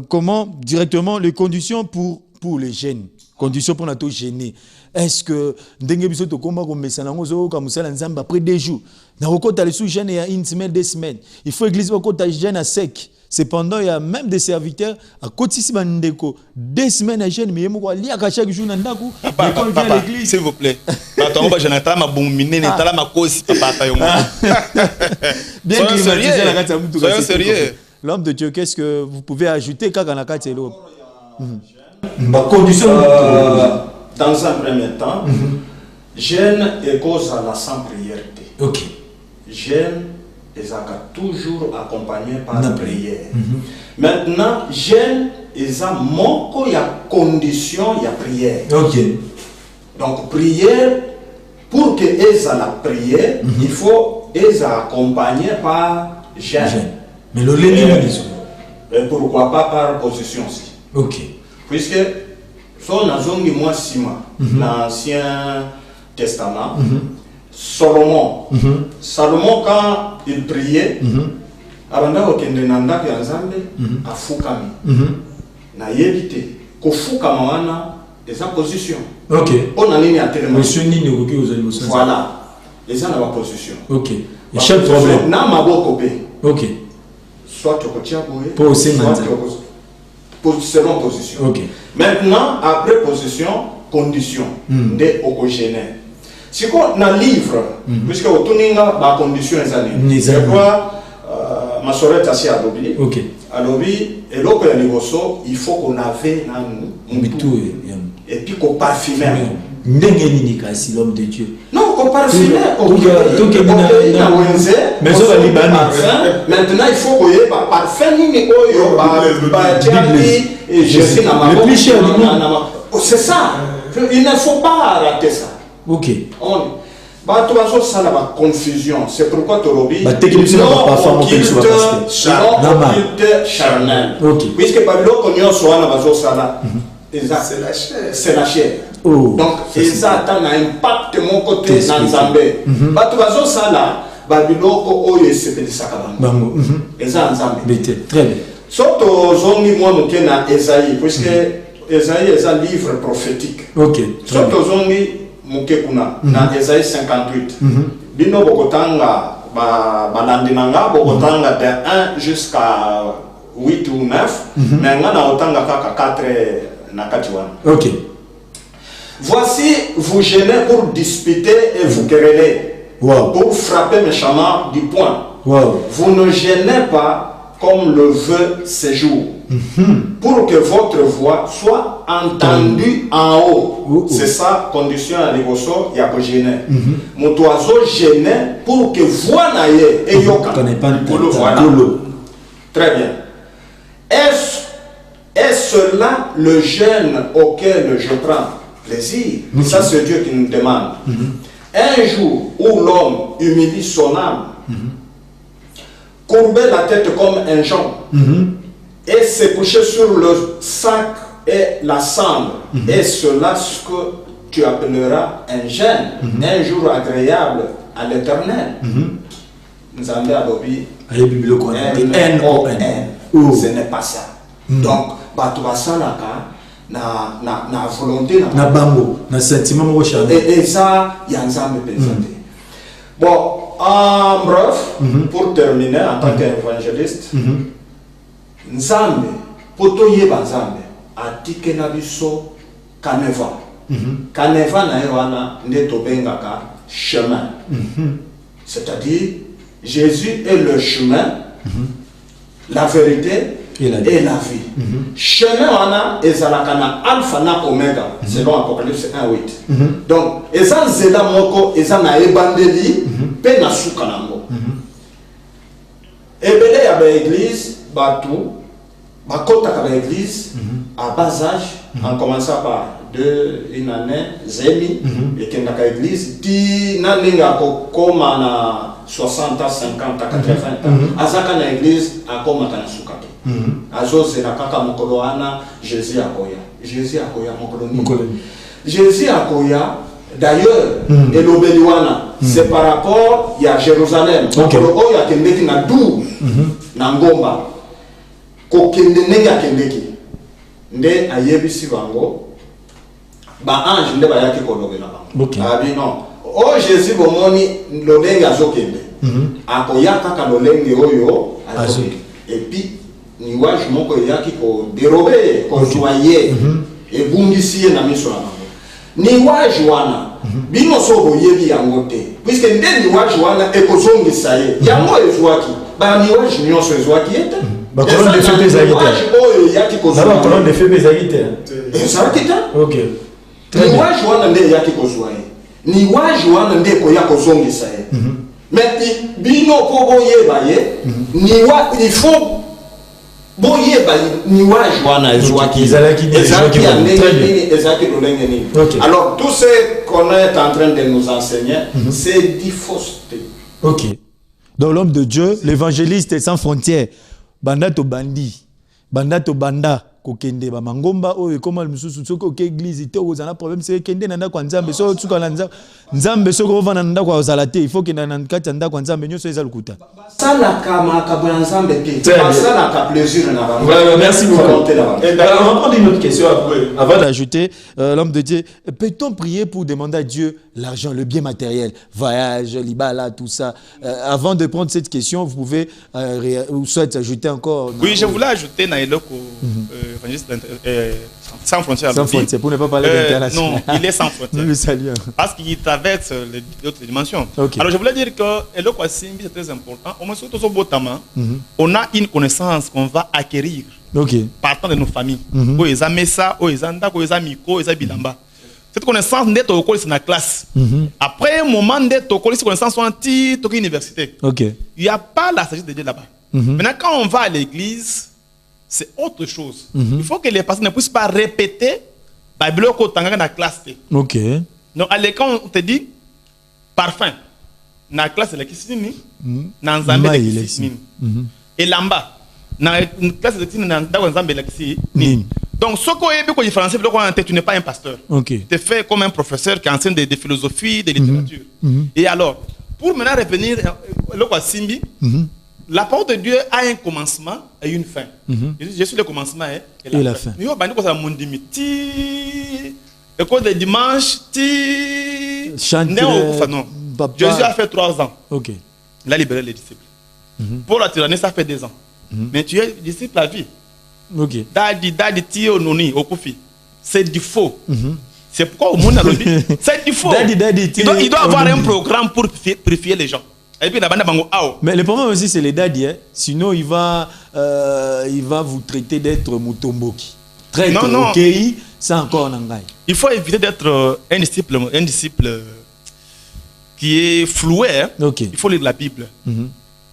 Comment directement les conditions pour les jeunes? Condition pour nous gêner. Est-ce que ndenge biso to komba ko mesana ngozo ka musala nzamba après 2 jours. Na kokota les sous jeûne il y a 1 semaine, 2 semaines. Il faut église kokota jeûne à sec. Cependant il y a même des serviteurs à kotisi bandeko 2 semaines à jeûne mais yemo ko lia ka chaque jour na ndaku quand il vient à l'église s'il vous plaît. Attends, moi je n'entends ma bombiner n'entends ma cause papa ta yo. Bien climatisé la kata mutu. Soyons sérieux. L'homme de Dieu, qu'est-ce que vous pouvez ajouter kaka na kata elo? Dans un premier temps, jeûne est cause à la sans prière. Ok. Jeûne est toujours accompagné par la prière. Maintenant, jeûne est à mon y a condition, il y a prière. Ok. Donc prière, pour que esa la prière, il faut esa accompagné par jeûne. Mais le lundi, et pourquoi pas par position aussi. Ok. Puisque son azongi moi sima l'Ancien Testament, Salomon, Salomon quand il priait, abanda okende nanda ya nzambe afukami. Na yebite ko fukama wana eza position. Ok. On a nini atelema. Monsieur nini okoki ozali mosanza. Voilà. Eza na ba position. Ok. Et chaque problème. Na maboko pe. Ok. Soit tu kotia boye. Pour aussi selon position. Ok. Maintenant, après position, condition de okogéné. Si on a livre, puisque au tuninga, ma condition est année. C'est quoi ma sorette assis à l'obi. Ok. À l'obi, et l'autre est négocio, il faut qu'on avait un tout et puis qu'on parfumait. Si l'homme de Dieu. Non, qu'on parfumait. Maintenant, il faut qu'on ait parfum. Le plus cher du monde. C'est ça. Il ne faut pas rater ça. Ok. Ça la confusion. C'est pourquoi tu occulte charnel. Puisque c'est la chair. Donc, ça a un impact de mon côté dans le Zambé. Ça là, Babiloko oye sepeli sakabanga. Eza nzambe. Très bien. Surtout zongi moi mukena Esaïe puisque Esaïe est un livre prophétique. OK. Surtout zongi mukekuna na Esaïe 58. Bino bokotanga balandinanga bokotanga de 1 jusqu'à 8 ou 9 mais ngana otanga kaka 4 na katiwana. OK. Voici vous gênez pour disputer et vous quereller. Wow. Pour frapper méchamment du poing. Wow. Vous ne gênez pas comme le veut ces jours. Pour que votre voix soit entendue en haut. C'est ça, condition à l'égoso, il y a que gêner. Mon oiseau gêné pour que voix n'aille et yoka. Voilà. Très bien. Est-ce là le jeûne auquel je prends plaisir? Ça, c'est Dieu qui nous demande. Un jour où l'homme humilie son âme, courber la tête comme un jonc, et se coucher sur le sac et la cendre, et cela ce que tu appelleras un jeûne, un jour agréable à l'Éternel. Nous avons dit ce n'est pas ça. Donc, na volonté na bango na sentiment mo charnel et ça y a nzambe pensante. Bon, en bref, pour terminer en tant qu'évangéliste, nzambe poto yeba nzambe atike na biso kaneva kaneva na ewana nde tobengaka chemin, c'est-à-dire Jésus est le chemin, la vérité et la vie. Chemin wana ezalaka na alpha na omega selon Apocalypse 1:8. Donc eza zela moko eza na ebandeli pe na suka nango. Ebele ya ba église batu bakota ka ba église à bas âge, en commençant par une année zemi et que na église ti na linga ko koma na 60 ans 50 ans 80 ans azaka na église akoma na suka. Azose na kaka mokolo wana Jésus akoya mokolo. Jésus akoya d'ailleurs elobeliwana c'est par rapport à Jérusalem. Mokolo oya kendeki na du na ngomba ko kende nega kendeki nde ayebisi bango ba ange nde bayaki kolobela bango. Ok. Abi non. Oh Jésus bomoni lolenge azokende. Akoya kaka lolenge oyo azokende. Et puis niwage moko yaki ko dérober, ko joyer et bungisi na miso na bango. Niwage wana bino so boyebi yango te. Puisque nde niwage wana ekozongisa ye. Yango ezwaki. Ba niwage nyonso ezwaki ete. Ba colonne de feu ezaki te. Oyo yaki kozwa. Ba colonne de feu ezaki te. Ezaki te. OK. Niwage wana nde yaki kozwa ye. Niwage wana nde koya kozongisa ye. Mais bino ko boyeba ye, il faut boyeba niwage wana ezwaki. Ezaki lolenge nini. Alors tout ce qu'on est en train de nous enseigner, c'est dit fausseté. OK. Donc l'homme de Dieu, l'évangéliste sans frontières, banda to bandi, banda to banda. Kokende ba mangomba oyo koma mususu soko ke église te ozana problème c'est kende nanda kwa nzambe so tsuka na nzambe soko ovana nanda kwa ozalate il faut que na kati nanda kwa nzambe nyoso eza lukuta sala kama kabona nzambe te sala ka plaisir na ba. Voilà, merci beaucoup. On va prendre une autre question après avant d'ajouter l'homme de Dieu, peut-on prier pour demander à Dieu l'argent, le bien matériel, voyage, libala, tout ça avant de prendre cette question, vous pouvez ou soit ajouter encore. Oui, je voulais ajouter na eloko sans frontières. Sans frontières, pour ne pas parler d'international. Non, il est sans frontières. Nous le saluons. Parce qu'il traverse les autres dimensions. Okay. Alors je voulais dire que Eloko Simbi, c'est très important. On a une connaissance qu'on va acquérir partant de nos familles. Cette connaissance n'est pas au dans la classe. Après un moment, cette connaissance en titre université. Il n'y a pas la sagesse de Dieu là-bas. Maintenant, quand on va à l'église, c'est autre chose. Il faut que les personnes ne puissent pas répéter la Bible dans la classe. Ok. Donc, à l'école, on te dit parfum. Dans la classe, c'est la dans la Zambie, et là-bas, dans la classe, c'est la Zambie. Donc, ce qu'on est différencié, tu n'es pas un pasteur. Tu es fait comme un professeur qui enseigne de philosophie, de littérature. Et alors, pour maintenant revenir à Simbi, la parole de Dieu a un commencement et une fin. Je suis le commencement et la fin. Mais école de dimanche, Jésus a fait 3 ans. Il a libéré les disciples. Pour la tyrannie, ça fait 2 ans. Mais tu es disciple à vie. C'est du faux. C'est pourquoi au monde c'est du faux. Il doit avoir un programme pour purifier les gens. Et puis, mais le problème aussi, c'est les dadis. Sinon, il va vous traiter d'être Mutomboki. Non. C'est encore Nangai. Il faut éviter d'être un disciple qui est floué. Il faut lire la Bible. Il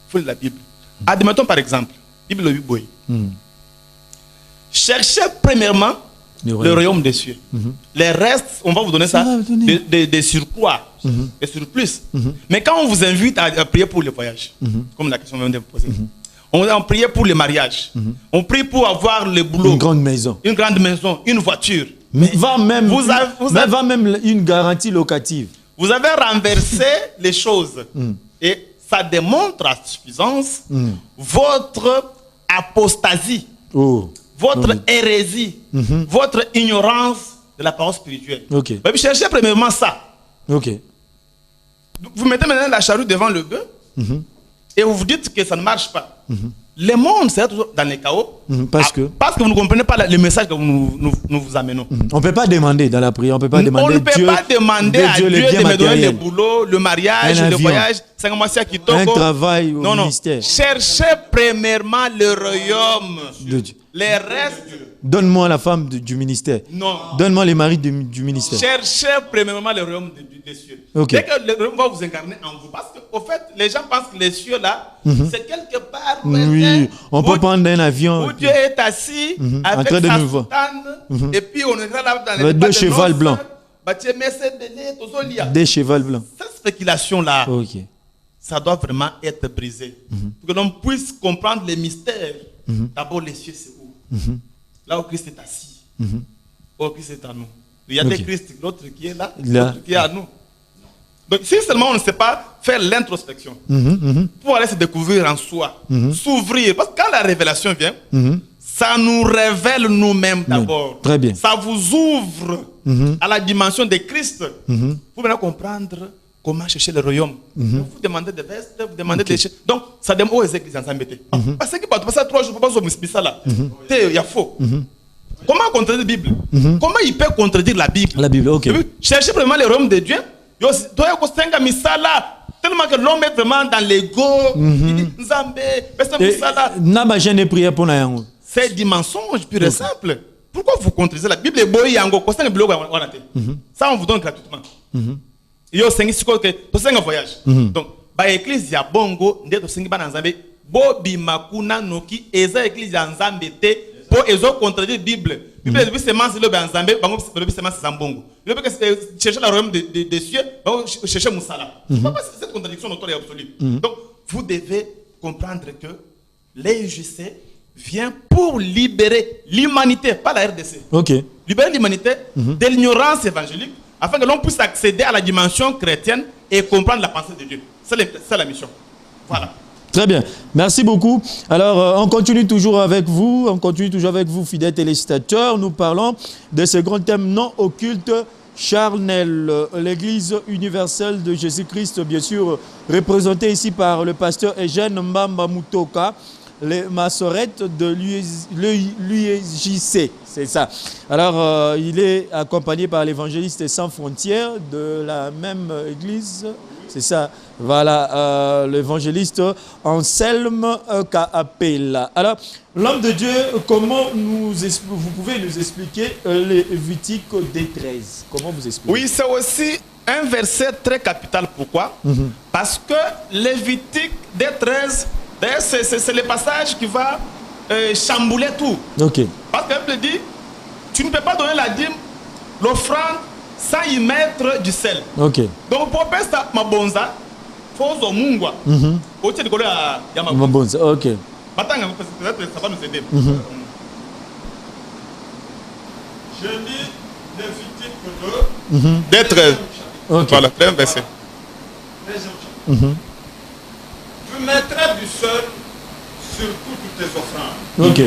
faut lire la Bible. Admettons par exemple, Bible de Biboy. Cherchez premièrement le royaume des cieux. Les restes, on va vous donner ça, des surcroît, des surplus. Mais quand on vous invite à prier pour le voyage, comme la question vient de vous poser, on prie pour le mariage, on prie pour avoir le boulot, une grande maison, une voiture. Mais va même une garantie locative. Vous avez renversé les choses et ça démontre à suffisance votre apostasie. Votre hérésie, votre ignorance de la parole spirituelle. Mais cherchez premièrement ça. Vous mettez maintenant la charrue devant le bœuf et vous vous dites que ça ne marche pas. Le monde sera toujours dans les chaos parce que vous ne comprenez pas le message que nous vous amenons. On ne peut pas demander dans la prière, on ne peut pas demander à Dieu de me donner le boulot, le mariage, le voyage, un travail au ministère. Cherchez premièrement le royaume de Dieu. Les restes. Donne-moi la femme du ministère. Non. Donne-moi les maris du ministère. Cherchez premièrement le royaume des cieux. Dès que le royaume va vous incarner en vous. Parce qu'au fait, les gens pensent que les cieux là, c'est quelque part. Oui, on peut prendre un avion. Où Dieu est assis avec sa soutane. Et puis on est là dans les 2 chevaux blancs. Des chevaux blancs. Cette spéculation là, ça doit vraiment être brisé. Pour que l'on puisse comprendre les mystères. D'abord les cieux c'est où? Là où Christ est assis. Où Christ est à nous. Il y a des Christ, l'autre qui est là, l'autre qui est à nous. Donc si seulement on ne sait pas faire l'introspection, pour aller se découvrir en soi, s'ouvrir, parce que quand la révélation vient, ça nous révèle nous-mêmes d'abord. Très bien. Ça vous ouvre à la dimension de Christ. Vous venez comprendre comment chercher le royaume. Vous demandez des vestes, vous demandez des choses. Donc, ça demande aux églises en s'embêter. Parce que tu passes 3 jours pour passer ça là. Il y a faux. Comment contredire la Bible? Comment il peut contredire la Bible? La Bible, ok. Chercher vraiment le royaume de Dieu. Tellement que l'homme est vraiment dans l'ego. Il dit Nzambe, c'est du mensonge pur et simple. Pourquoi vous contredisez la Bible? Ça, on vous donne gratuitement. Il y a un voyage. Donc, l'église ya bongo, nde to sengi ba nzambe, bobi makuna noki, eza église ya nzambe te, pour ezo contredire Bible. Bible est semence le nzambe, bango le semence zambongo. Il veut que chercher le royaume des cieux, bango chercher Moussala. Pourquoi cette contradiction notoire et absolue? Donc, vous devez comprendre que l'EJC vient pour libérer l'humanité, pas la RDC. Ok. Libérer l'humanité de l'ignorance évangélique, afin que l'on puisse accéder à la dimension chrétienne et comprendre la pensée de Dieu. C'est la mission. Voilà. Très bien. Merci beaucoup. Alors, on continue toujours avec vous. On continue toujours avec vous, fidèles téléspectateurs. Nous parlons de ce grand thème non occulte, charnel. L'Église universelle de Jésus-Christ, bien sûr, représentée ici par le pasteur Eugène Mbamba Mutoka, les massorettes de l'UEJC, c'est ça. Alors, il est accompagné par l'évangéliste sans frontières de la même église, c'est ça. Voilà, l'évangéliste Anselme Kaapela. Alors, l'homme de Dieu, comment vous pouvez nous expliquer Lévitique D13? Comment vous expliquez? Oui, c'est aussi un verset très capital. Pourquoi? Parce que Lévitique D13, c'est le passage qui va chambouler tout. Ok. Parce que la Bible dit, tu ne peux pas donner la dîme, l'offrande, sans y mettre du sel. Ok. Donc pour faire ça, ma bonza, faut au mungwa. Au tiers de coller à ma bonza. Ok. Maintenant, peut-être ça va nous aider. Je lis Lévitique 2, D13. Ok. Voilà, très verset. Tu mettras du sel sur toutes tes offrandes. Ok.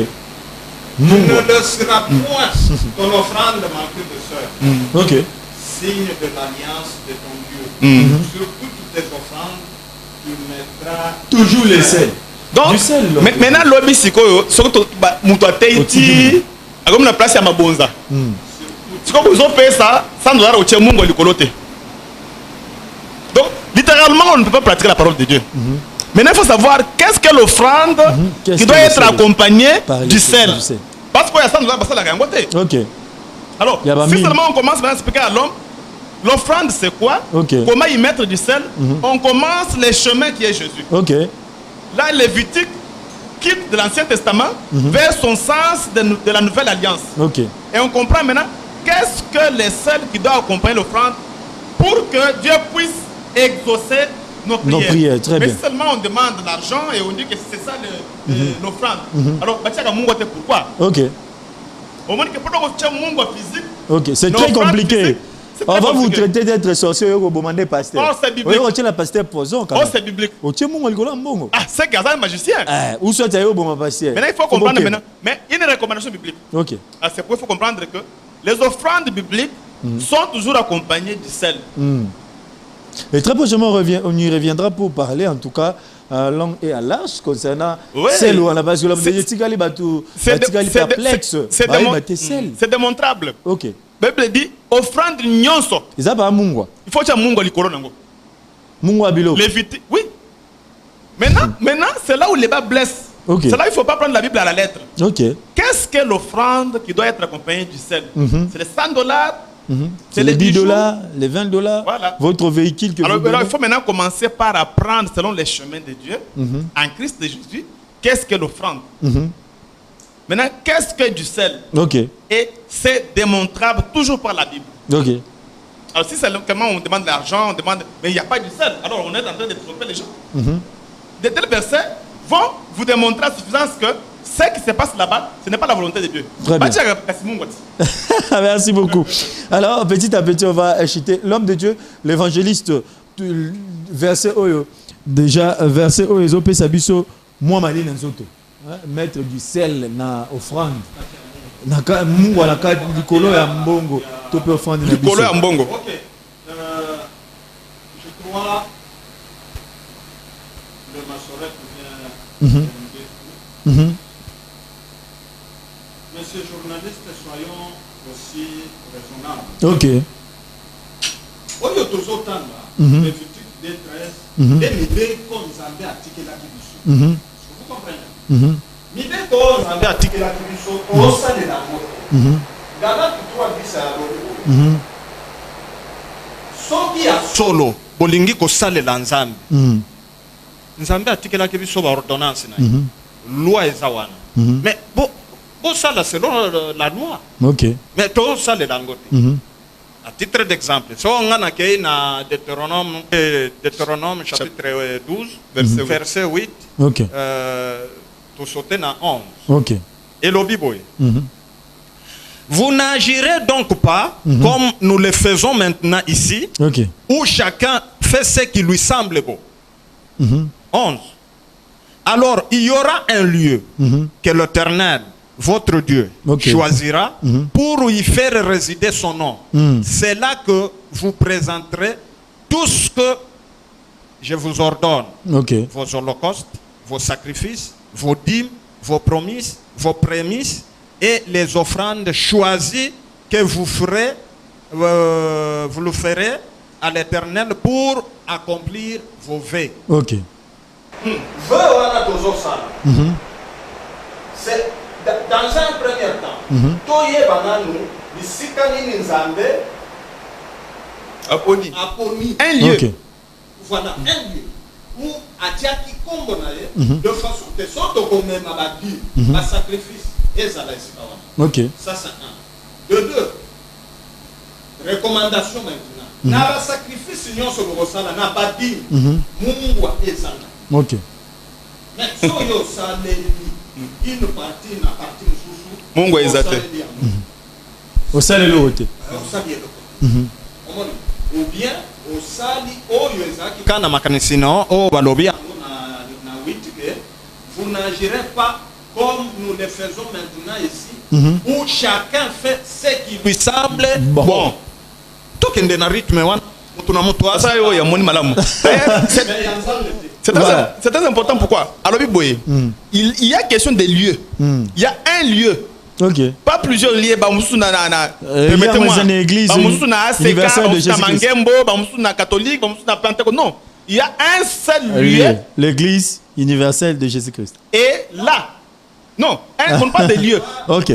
Tu ne laisseras point ton offrande manquer de sel. Ok. Signe de l'alliance de ton Dieu. Sur toutes tes offrandes, tu mettras toujours les sel. Donc, du sel. Maintenant, l'homme ici, surtout, Moutouateiti, a comme la place à ma bonza. Si vous avez fait ça, ça nous a retiré mon golikoloté. Donc, littéralement, on ne peut pas pratiquer la parole de Dieu. Maintenant, il faut savoir qu'est-ce que l'offrande qui doit être accompagnée du sel. Parce que ça nous a passé la gangote. Ok. Alors, si seulement on commence à expliquer à l'homme, l'offrande c'est quoi? Comment y mettre du sel? On commence les chemins qui est Jésus. Ok. Là, Lévitique quitte de l'Ancien Testament vers son sens de la Nouvelle Alliance. Ok. Et on comprend maintenant qu'est-ce que les sels qui doivent accompagner l'offrande pour que Dieu puisse exaucer nos prières. Très bien. Mais seulement on demande de l'argent et on dit que c'est ça l'offrande. Alors, pourquoi? Ok. Au moins que pour le physique. Ok, c'est très compliqué. On va vous traiter d'être sorcier au moment des pasteurs. Oh, c'est biblique. On tient la pasteur poison quand même. Oh, c'est biblique. On tient mon algolo. Ah, c'est Gaza magicien. Où soit au moment pasteur. Maintenant, il faut comprendre maintenant. Mais il y a une recommandation biblique. Ok. C'est pour il faut comprendre que les offrandes bibliques sont toujours accompagnées du sel. Et très prochainement, on y reviendra pour parler, en tout cas, à long et à large, concernant celle où on a parce que c'est démontrable. Ok. La Bible dit offrande nyonso. Il faut que mungo likolo nango. Mungo abilo. Lévitique. Oui. Maintenant, c'est là où les bas blessent. Okay. C'est là où il ne faut pas prendre la Bible à la lettre. Okay. Qu'est-ce que l'offrande qui doit être accompagnée du sel? C'est les $100. C'est les $10, les $20, voilà. Votre véhicule que alors, vous il faut maintenant commencer par apprendre selon les chemins de Dieu, en Christ de Jésus, qu'est-ce que l'offrande. Maintenant, qu'est-ce que du sel? Okay. Et c'est démontrable toujours par la Bible. Okay. Alors si seulement on demande de l'argent, on demande, mais il n'y a pas du sel, alors on est en train de tromper les gens. De tels versets vont vous démontrer à suffisance que ce qui se passe là-bas, ce n'est pas la volonté de Dieu. Très bien. Merci beaucoup. Alors, petit à petit, on va acheter l'homme de Dieu, l'évangéliste, verset Oyo. Déjà, verset Oyo, Sabiso, moi, Mali, Nanzoto. Mettre du sel na offrande. Naka mungu naka likolo ya mbongo. To peut offrande na biso. Likolo ya mbongo. OK. Je crois le Massorette vient. Monsieur journaliste, soyons aussi raisonnables. OK. Oyo tozotanga Lévitique 2:13 et mibeko nzambe atikelaki biso. Vous comprenez? Mibeko nzambe atikelaki biso osalela ngo. Galate 3:10 ya lobi. Soki ya solo bolingi kosalela nzambe. Nzambe atikelaki biso ba ordonnance na ye. Loi eza wana. Mais ça là selon la loi. OK. Mais tout ça les langote. À titre d'exemple, si on a na Deutéronome chapitre 12 verset 8. OK. Tout sauter na 11. OK. Et l'obiboy. Vous n'agirez donc pas comme nous le faisons maintenant ici, OK. où chacun fait ce qui lui semble beau. 11. Alors, il y aura un lieu que l'Éternel, votre Dieu, choisira pour y faire résider son nom. C'est là que vous présenterez tout ce que je vous ordonne. Vos holocaustes, vos sacrifices, vos dîmes, vos promises, vos prémices et les offrandes choisies que vous ferez, vous le ferez à l'Éternel pour accomplir vos vœux. OK. C'est dans un premier temps. Toye bananu, isikani nzambe Aponi. Un lieu. OK. Voilà, un lieu où atiaki kombo na ye de façon que soto komema badi, ba sacrifice ezala esika wana. OK. Ça c'est un. De deux. Recommandation maintenant. Na ba sacrifice nyonso bokosala na badi. Mungu ezala. OK. Mais soyo saleli une partie na partie mususu. Mungu ezate. Au sale le côté. Ou bien au sali oyo ezaki kana makanisi no o balobi na 8 que vous n'agirez pas comme nous le faisons maintenant ici, où chacun fait ce qui lui semble bon. Tokende na rythme wana mutu na mutu Ça yo ya moni malamu. C'est très important. Pourquoi? Alors, il y a question des lieux. Il y a un lieu. OK. Pas plusieurs lieux. Permettez-moi. Une église universelle de Jésus-Christ. Catholique, non. Il y a un seul lieu. L'église universelle de Jésus-Christ. Et là, non, on ne parle pas de lieux. OK.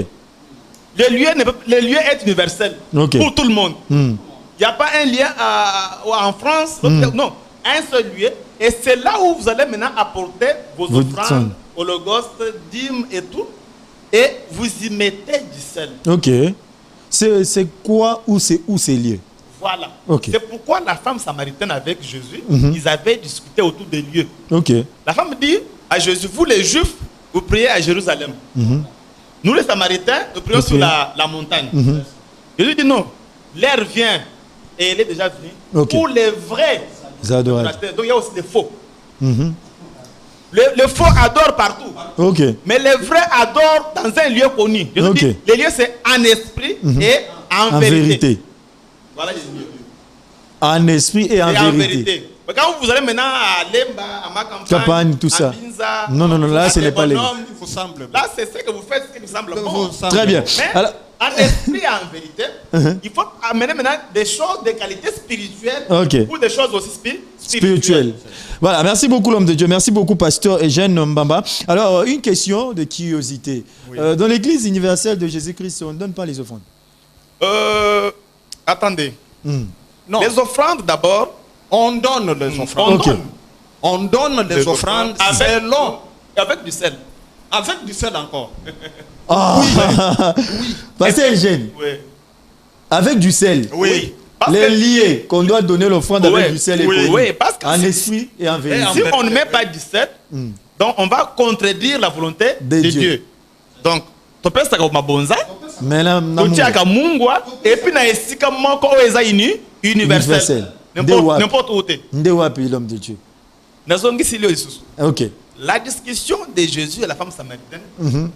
Le lieu est universel pour tout le monde. Il n'y a pas un lien en France. Non, un seul lieu. Et c'est là où vous allez maintenant apporter vos offrandes, holocaustes, dîmes et tout. Et vous y mettez du sel. OK. C'est quoi ou c'est où ces lieux? Voilà. Okay. C'est pourquoi la femme samaritaine avec Jésus, ils avaient discuté autour des lieux. Okay. La femme dit à Jésus, vous les Juifs, vous priez à Jérusalem. Nous les Samaritains, nous prions sur la montagne. Jésus dit non, l'heure vient et elle est déjà venue pour les vrais adorateurs. Donc il y a aussi des faux. Les faux adorent partout. Mais les vrais adorent dans un lieu connu. Jésus dit, le lieu c'est en esprit et en vérité. Voilà les lieux. En esprit et en vérité. Quand vous allez maintenant à Lemba, à ma campagne, tout ça. Binza, non, là ce n'est pas les. Là c'est ce que vous faites, ce qui vous semble bon. Très bien. Mais alors, en esprit et en vérité, il faut amener maintenant des choses de qualité spirituelle ou des choses aussi spirituelles. Voilà, merci beaucoup l'homme de Dieu, merci beaucoup pasteur Eugène Mbamba. Alors, une question de curiosité. Dans l'église universelle de Jésus-Christ, on ne donne pas les offrandes? Attendez. Non. Les offrandes d'abord, on donne les offrandes. On donne les offrandes avec du sel. Avec du sel encore. Ah. Oui. Pasteur Eugène. Oui. Avec du sel. Oui. Les liés qu'on doit donner l'offrande avec du sel et oui, parce que en esprit et en vérité. Si on ne met pas du sel, donc on va contredire la volonté de Dieu. Donc, tu peux faire ma bonza. Et puis na esika moko eza universel. N'importe où. Ndewapi l'homme de Dieu. Nazongi silio isusu. OK. La discussion de Jésus et la femme samaritaine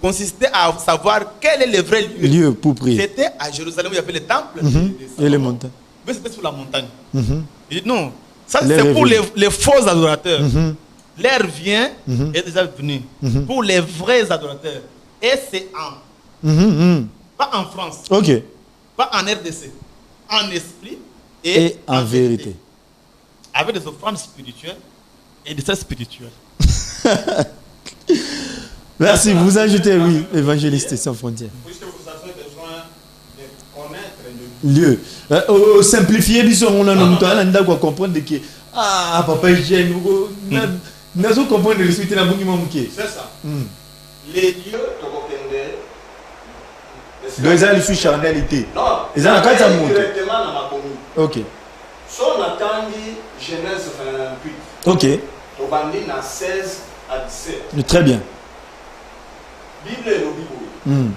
consistait à savoir quel est le vrai lieu. Pour prier. C'était à Jérusalem où il y avait le temple et les montagnes. Mais c'était sur la montagne. Il dit non, ça c'est pour les faux adorateurs. L'heure vient est déjà venue pour les vrais adorateurs. Et c'est pas en France, pas en RDC, en esprit et en vérité. Avec des offrandes spirituelles et des services spirituels. Merci, vous ajoutez, oui, évangéliste sans frontières. Puisque vous avez besoin de connaître le lieu. Simplifier, on a comprendre que ah, papa, j'ai nous avons compris de respecter la bonne c'est ça. Les lieux deux ans, ils sont charnalité. Non, ils ont directement dans ma commune. Ok. Son attendu Genèse 28. Ok. Au bandit na 16 à 17. Très bien. Bible et le Bible.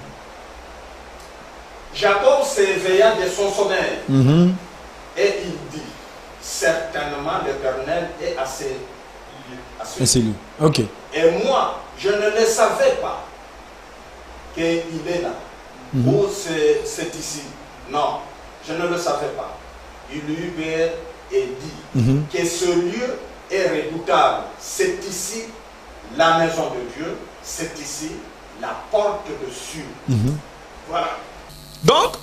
Jacob s'éveilla de son sommeil. Et il dit, certainement l'Éternel est assez lui. Ok. Et moi, je ne le savais pas qu'il est là. Ou c'est ici. Non, je ne le savais pas. Il lui eut et dit que ce lieu est redoutable. C'est ici la maison de Dieu. C'est ici la porte de Dieu. Voilà. Donc,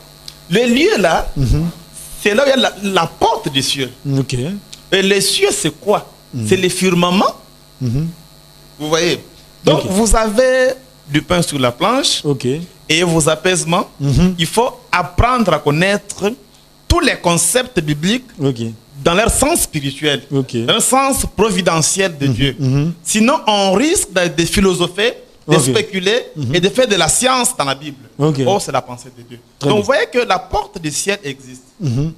le lieu là, c'est là où il y a la porte des cieux. Ok. Et les cieux, c'est quoi? C'est les firmaments. Vous voyez? Donc, vous avez du pain sur la planche et vos apaisements. Il faut apprendre à connaître tous les concepts bibliques dans leur sens spirituel, dans leur sens providentiel de Dieu. Sinon, on risque de philosopher, de spéculer et de faire de la science dans la Bible. Or, c'est la pensée de Dieu. Donc, vous voyez que la porte du ciel existe.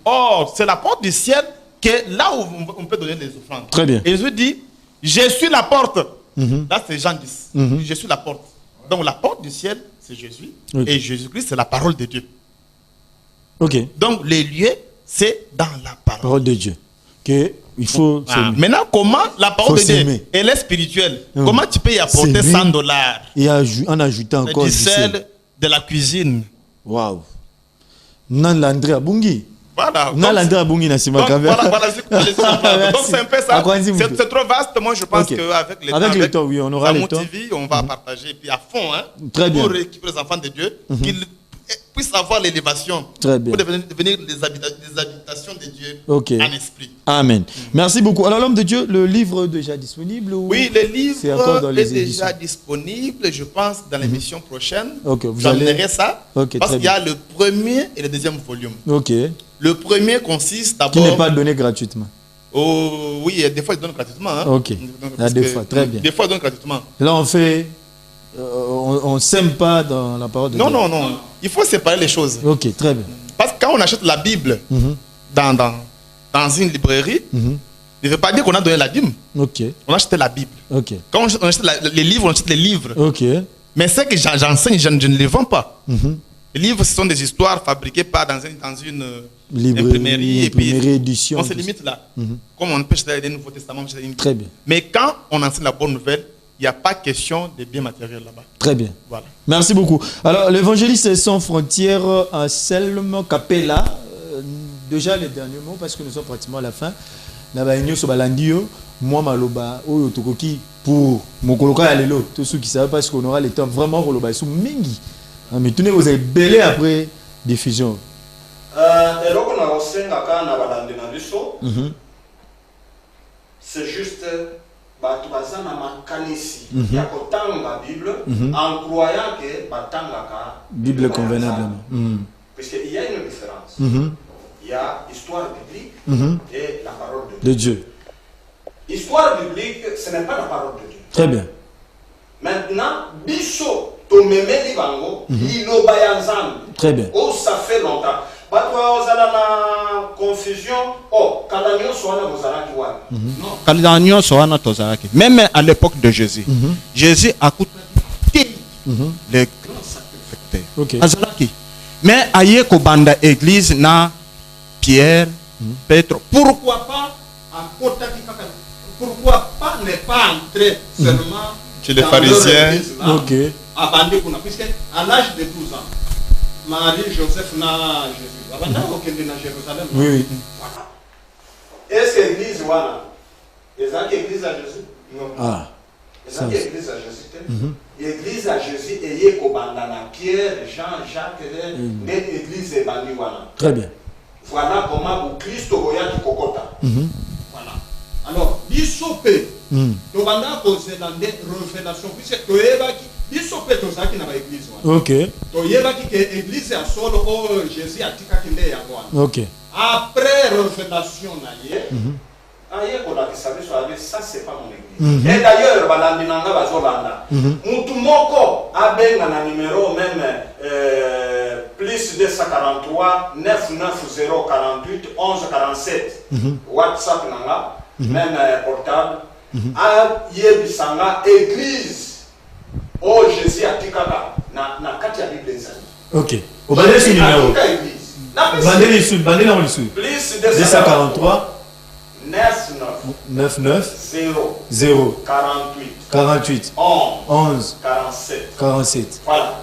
Or, c'est la porte du ciel que là où on peut donner les offrandes. Très bien. Et Jésus dit, je suis la porte. Là, c'est Jean 10. Je suis la porte. Donc, la porte du ciel, c'est Jésus. Et Jésus-Christ, c'est la parole de Dieu. Donc, les lieux, c'est dans la parole de Dieu. Il faut maintenant, comment la parole de Dieu, elle est spirituelle. Comment tu peux y apporter $100 et en ajoutant encore du sel, de la cuisine. Waouh. Nan l'Andrea Bungi. Voilà. Nan l'Andrea Bungi na sima donc c'est un peu ça. C'est trop vaste. Moi, je pense qu'avec le temps, oui, on aura le temps. TV, on va partager puis à fond, très bien, pour récupérer les enfants de Dieu, qu'ils puissent avoir l'élévation pour devenir des habitations de Dieu en esprit. Amen. Merci beaucoup. Alors, l'homme de Dieu, le livre est déjà disponible ou... Oui, le livre est déjà disponible, je pense, dans l'émission prochaine. J'enverrai ça, parce qu'il y a le premier et le deuxième volume. Le premier consiste d'abord... Qui n'est pas donné gratuitement. Oh, oui, des fois, ils donnent gratuitement. Des fois, très bien. Des fois, ils donnent gratuitement. Là, on fait... on ne sème pas dans la parole de Dieu. Non. Il faut séparer les choses. Très bien. Parce que quand on achète la Bible dans une librairie, ne veut pas dire qu'on a donné la dîme. On a acheté la Bible. Quand on achète les livres, on achète les livres. Mais ce que j'enseigne, je ne les vends pas. Les livres, ce sont des histoires fabriquées dans une imprimerie. Édition. On se limite là. Comme on peut acheter les Nouveaux Testaments. Très bien. Mais quand on enseigne la bonne nouvelle, il n'y a pas question de biens matériels là-bas. Très bien. Voilà. Merci beaucoup. Alors, l'évangéliste sans frontières, Anselme Capella, déjà les derniers mots, parce que nous sommes pratiquement à la fin. Moi, Maloba, Oyotokoki, pour mon coloca Alelo, tous ceux qui savent, parce qu'on aura le temps vraiment, Roloba, sous Mingi. Mais tenez, vous avez belé après diffusion. C'est juste. Il y a autant la Bible en croyant que la Bible convenablement. Puisqu'il y a une différence. Il y a l'histoire biblique et la parole de Dieu. L'histoire biblique, ce n'est pas la parole de Dieu. Très bien. Maintenant, Bisso, Tomeme Libango, Lilobayanzan. Très bien. Oh, ça fait longtemps. Même à l'époque de Jésus, Jésus a coupé les grands sacrificateurs. Mais aïe Kobanda église na Pierre, Pétre. Pourquoi pas pourquoi pas ne pas entrer seulement chez les pharisiens. Ok. À Bandé, puisque à l'âge de 12 ans, Marie, Joseph, n'a Jésus. Avant d'aller à Jérusalem. Oui. Voilà. Est-ce que l'église, voilà, les gens qui église à Jésus? Non. Ah. Les gens qui église à Jésus. L'église à Jésus, et il y a Pierre, Jean, Jacques, l'église est bandée. Très bien. Voilà comment le Christ voyage du Kokota. Voilà. Alors, l'isopé, tu vas poser dans des révélations, puisque tu es l'isopé, tu as qui n'a pas église. Ok. Tu es qui est église à solo, Jésus a dit qu'il est à moi. Ok. Après révélation, ça c'est pas mon église. Et d'ailleurs, Moutoumoko a un numéro même plus 243 990 48 11 47 WhatsApp nanga même portable a yebisanga église oh Jésus a tikaka na kati ya Bible nzali. Ok. Au bandé ce numéro. Bandé là on le suit. Plus 243 99 0 48 11 47. Voilà.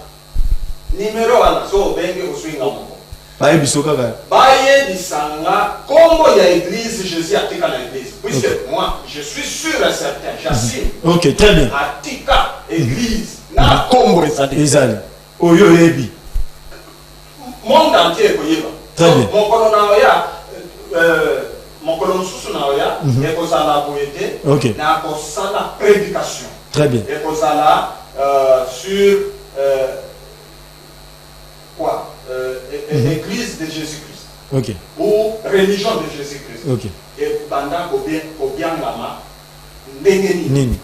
Numéro à so bengi uswinga moko. Baye bisoka ga. Baye disanga kombo ya église Jésus atika na église. Puisque moi je suis sûr et certain, j'assume. Ok, très bien. Atika église na kombo ezali. Oyo yebi. Monde entier koyeba. Très bien. Mon colonel ya mon colonel susu na oya et kozala poété na kozala prédication. Très bien. Et kozala sur quoi église de Jésus-Christ. Ok. Ou religion de Jésus-Christ. Ok. Et pendant qu'au bien lama ndengeni. Nini.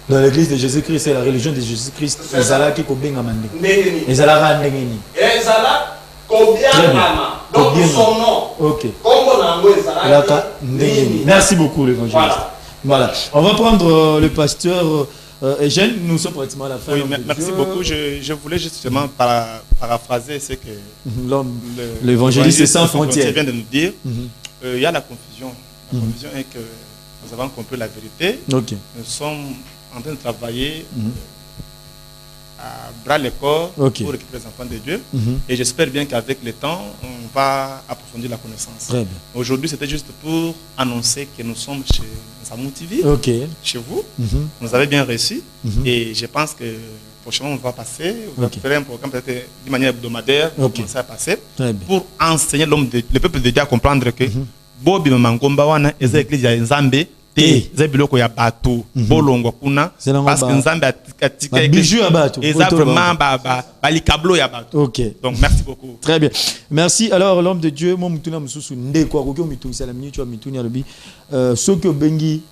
Dans l'église de Jésus-Christ, c'est la religion de Jésus-Christ. Ezala ki ko benga mande. Ndengeni. Ezala ra ndengeni. Ezala ko bien lama. Donc son nom. Ok. Kombo nango ezala ndengeni. Merci beaucoup l'évangéliste. Voilà. On va prendre le pasteur Eugène, nous sommes pratiquement à la fin. Oui, merci beaucoup. Je voulais justement paraphraser ce que l'évangéliste sans frontières vient de nous dire. Il y a la confusion. La confusion est que nous avons compris la vérité. Okay. Nous sommes en train de travailler à bras le corps pour récupérer les enfants de Dieu. Et j'espère bien qu'avec le temps, on va approfondir la connaissance. Aujourd'hui, c'était juste pour annoncer que nous sommes chez Nzamou TV, chez vous. Vous avez bien reçu. Et je pense que prochainement, on va passer. On va faire un programme peut-être d'une manière hebdomadaire pour commencer à passer. Pour enseigner le peuple de Dieu à comprendre que Bobi Mangomba wana eza église ya Nzambe eza biloko ya bato bolongwa kuna parce que Nzambe atika bijou ya bato eza vraiment balikablo ya bato. Donc merci beaucoup. Très bien. Merci. Alors l'homme de Dieu mo mutuna mususu ndeko ko mitungisa la minute mitunya lobi soki obengi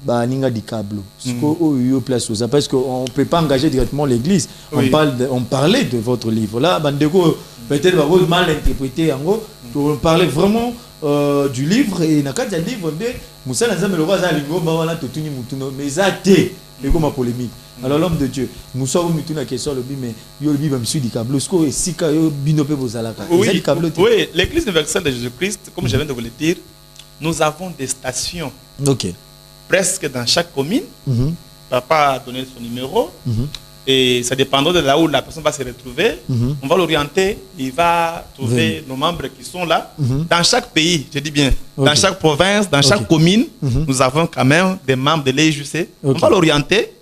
ba ninga di câble siko oyo place ça parce que on peut pas engager directement l'église. On parlait de votre livre là bandeko peut-être va mal interpréter en on parlait vraiment du livre et na kati ya livre de Moussa Nzambe le roi za lingomba wana totuni mutuno mais ça té et comme polémique. Alors l'homme de Dieu Moussa ou mutuna question le bi mais yo le bi ba msu di câble siko et sika yo binope bozalaka oui, oui, l'église universelle de Jésus-Christ comme je viens de vous le dire, nous avons des stations. Presque dans chaque commune. Papa a donné son numéro. Et ça dépendra de là où la personne va se retrouver. On va l'orienter. Il va trouver nos membres qui sont là. Dans chaque pays, je dis bien, dans chaque province, dans chaque commune, nous avons quand même des membres de l'EJC. On va l'orienter.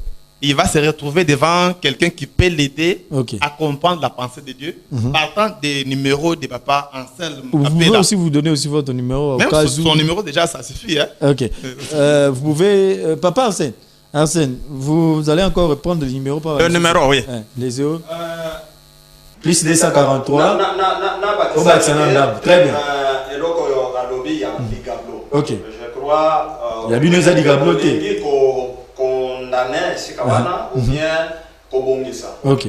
Il va se retrouver devant quelqu'un qui peut l'aider à comprendre la pensée de Dieu. Partant des numéros de papa Ansel. Vous pouvez aussi vous donner aussi votre numéro. Même son numéro déjà, ça suffit. Hein? Vous pouvez... Papa Arsène. Arsène, vous allez encore reprendre le numéro par le numéro, oui. Les 0. Plus 243. Très bien. Ok. Je crois. Il y a bien des gablo. Condamné, c'est Kawana, ou bien Kobongisa. Ok.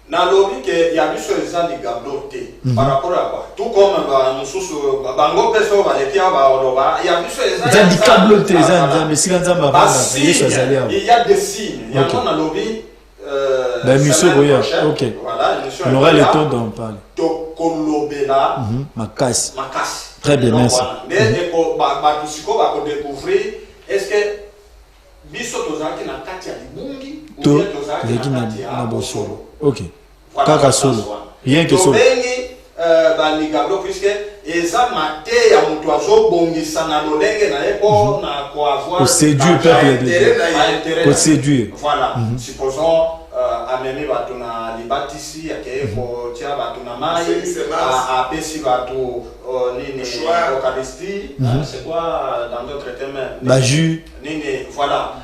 Nalobi que il y a des choses qui gabloté par rapport à quoi. Tout comme Bango Peso va les tiens il y a des choses qui gabloté, il y a des signes. Il y a un lobby. Monsieur Boya. Ok. Voilà. On aura le temps d'en parler. Tokolobela. Makas. Très bien, merci. Mais Batusiko va découvrir. Est-ce que biso tozalaki na kati ya libungi To tozalaki na kati ya bosolo. Ok. Kaka solo. Rien que solo. Baligablo puisque eza mate ya mutu azobongisa na lolenge na eko na ko avoir pour séduire peuple de Dieu. Pour séduire. Voilà. Supposons amemi bato na libatisi yake ko tia bato na mai a pesi bato nini eucharistie c'est quoi dans d'autres termes ba jus nini voilà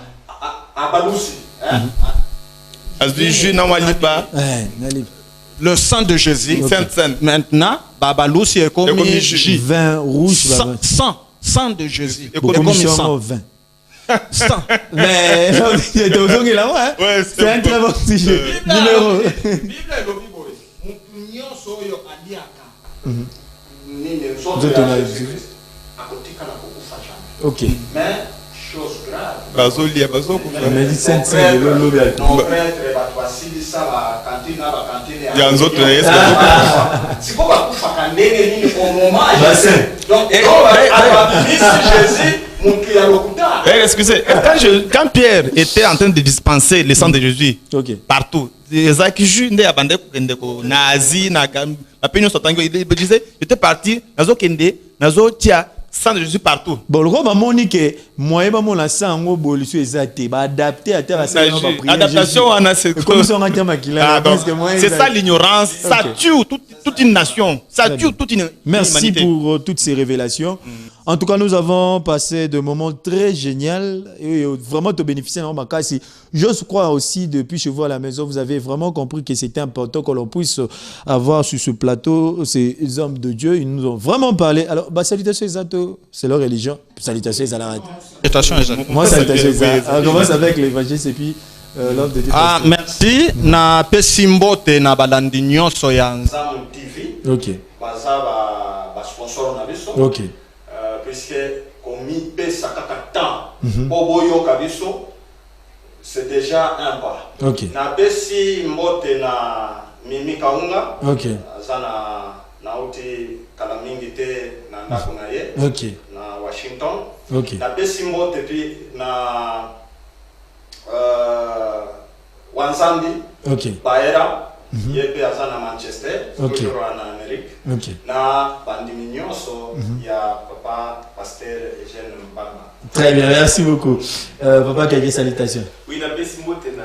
a balusi Jus non walipa. le sang de Jésus. Maintenant, Babalousi est comme jus. Vin rouge. Sang de Jésus. Et comme sang. Vin. Sang. Mais c'est un très bon sujet. Numéro. Ok. Mais chose grave. Excusez, quand Pierre était en train de dispenser le sang de Jésus partout, il disait, j'étais parti, sang de Jésus partout. Bon, le roi Monique, moi, mon sang, adapté à terre à adaptation, c'est ça l'ignorance, ça tue toute une nation, ça tue toute une humanité. Merci pour toutes ces révélations. En tout cas, nous avons passé de moments très géniaux et vraiment de bénéficier. Je crois aussi, depuis chez vous à la maison, vous avez vraiment compris que c'était important que l'on puisse avoir sur ce plateau ces hommes de Dieu. Ils nous ont vraiment parlé. Alors, salutations Isato, c'est leur religion. Salutations Isato. Moi, salutations Isato. On commence avec l'évangile et puis l'homme de Dieu. Merci. Na pesimbote na balandi nyonso ya Nzamu TV. Ok. Baza ba sponsor na biso. Ok. Puisque comme il pèse à temps, Boboyo Kabiso, c'est déjà un pas. Ok. Na besi mbote na Mimi Kaunga. Ok. Zana na uti kalamingite na ndakunaye. Ok. Na Washington. Ok. Na besi mbote pi na Wanzambi. Ok. Baera. Yepe azana Manchester. Ok. Toujours en Amérique. Ok. Na bandiminyoso ya papa pasteur Eugène Mbama. Très bien, merci beaucoup. Papa, quelques salutations. Oui, la Bessimbote na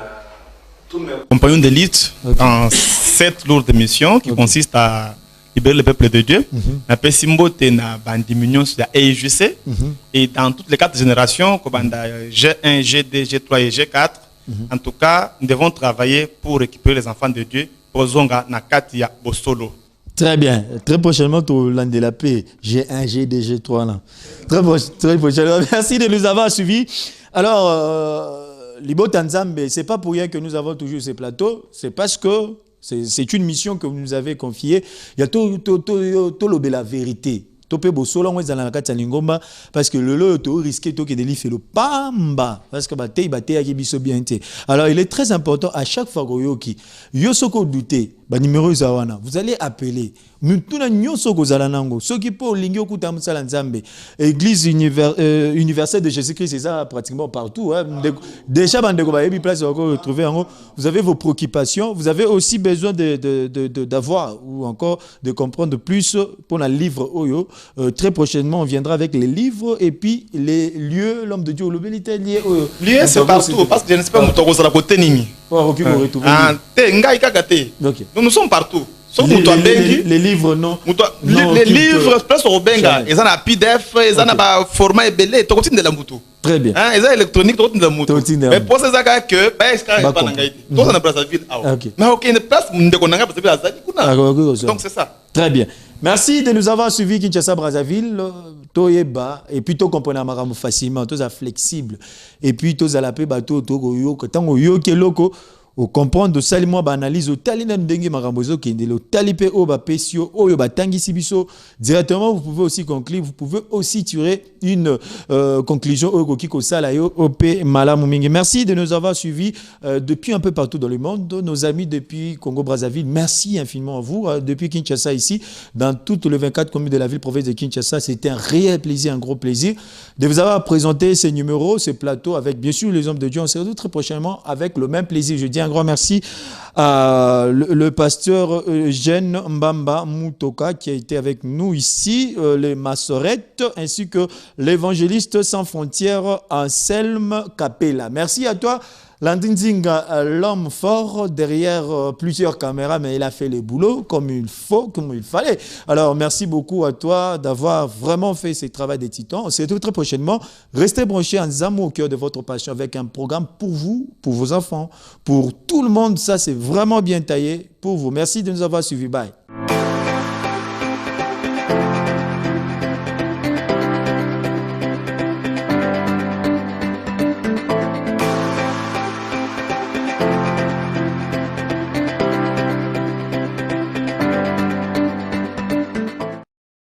tous mes compagnons d'élite dans cette lourde mission qui consiste à libérer le peuple de Dieu. La Bessimbote na bandiminyoso ya EJC et dans toutes les 4 générations, comme G1, G2, G3 et G4. En tout cas, nous devons travailler pour récupérer les enfants de Dieu. Pozonga na Katia Bosolo. Très bien. Très prochainement, au land de la paix, G1, G2, G3. Là. Très prochainement. Merci de nous avoir suivis. Alors, Libo Tanzambe, ce n'est pas pour rien que nous avons toujours ces plateaux. C'est parce que c'est une mission que vous nous avez confiée. Il y a tout la vérité. Topé bosolo ngwe zala nakati lingomba parce que le lot to risqué to que de life le pamba parce que batay ya biso bien té. Alors il est très important à chaque fois goyoki yo soko douter ba numéro zawana vous allez appeler mutuna nyoso kozala nango soki po lingi okuta musala nzambe église universelle de Jésus-Christ c'est ça pratiquement partout hein. Déjà bandeko ba yebi place encore retrouver en vous avez vos préoccupations, vous avez aussi besoin d'avoir ou encore de comprendre plus pour la livre oyo. Très prochainement on viendra avec les livres et puis les lieux l'homme de Dieu au lobelité lié au lieu c'est partout parce que je ne sais pas mutoko za la côté nini. OK pour retrouver. Ngai kakate. Donc nous sommes partout. Les livres non. Les livres place au benga, ils ont un PDF, ils ont un format belé, to continue de la mutu. Très bien. Hein, ils ont électronique to continue de la mutu. Mais pour ces gars que pas pas nangai. Tout ça na Brazzaville. Mais OK, une place ndeko nanga Brazzaville kuna. Donc c'est ça. Très bien. Merci de nous avoir suivis Kinshasa Brazzaville. Toyeba et puis to comprendre makambo facilement, to za flexible et puis to za la pe bateau to yo tango yo ke loko au comprendre de salimwa ba analyse au talina ndenge makambozo kende le talipe o ba pesio o yo ba tangi sibiso directement. Vous pouvez aussi conclure, vous pouvez aussi tirer une conclusion au kiko sala yo op malamu mingi. Merci de nous avoir suivis depuis un peu partout dans le monde, nos amis depuis Congo Brazzaville, merci infiniment à vous, depuis Kinshasa ici dans toutes les 24 communes de la ville province de Kinshasa. C'était un réel plaisir, un gros plaisir de vous avoir présenté ces numéros, ces plateaux avec bien sûr les hommes de Dieu. On se retrouve très prochainement avec le même plaisir. Je dis un grand merci à le pasteur Eugène Mbamba Mutoka qui a été avec nous ici, les Massorettes, ainsi que l'évangéliste sans frontières Anselme Capella. Merci à toi. Landinzinga, l'homme fort derrière plusieurs caméras, mais il a fait le boulot comme il faut, comme il fallait. Alors, merci beaucoup à toi d'avoir vraiment fait ce travail des titans. On se retrouve très prochainement. Restez branchés en Zamo au cœur de votre passion avec un programme pour vous, pour vos enfants, pour tout le monde. Ça, c'est vraiment bien taillé pour vous. Merci de nous avoir suivis. Bye.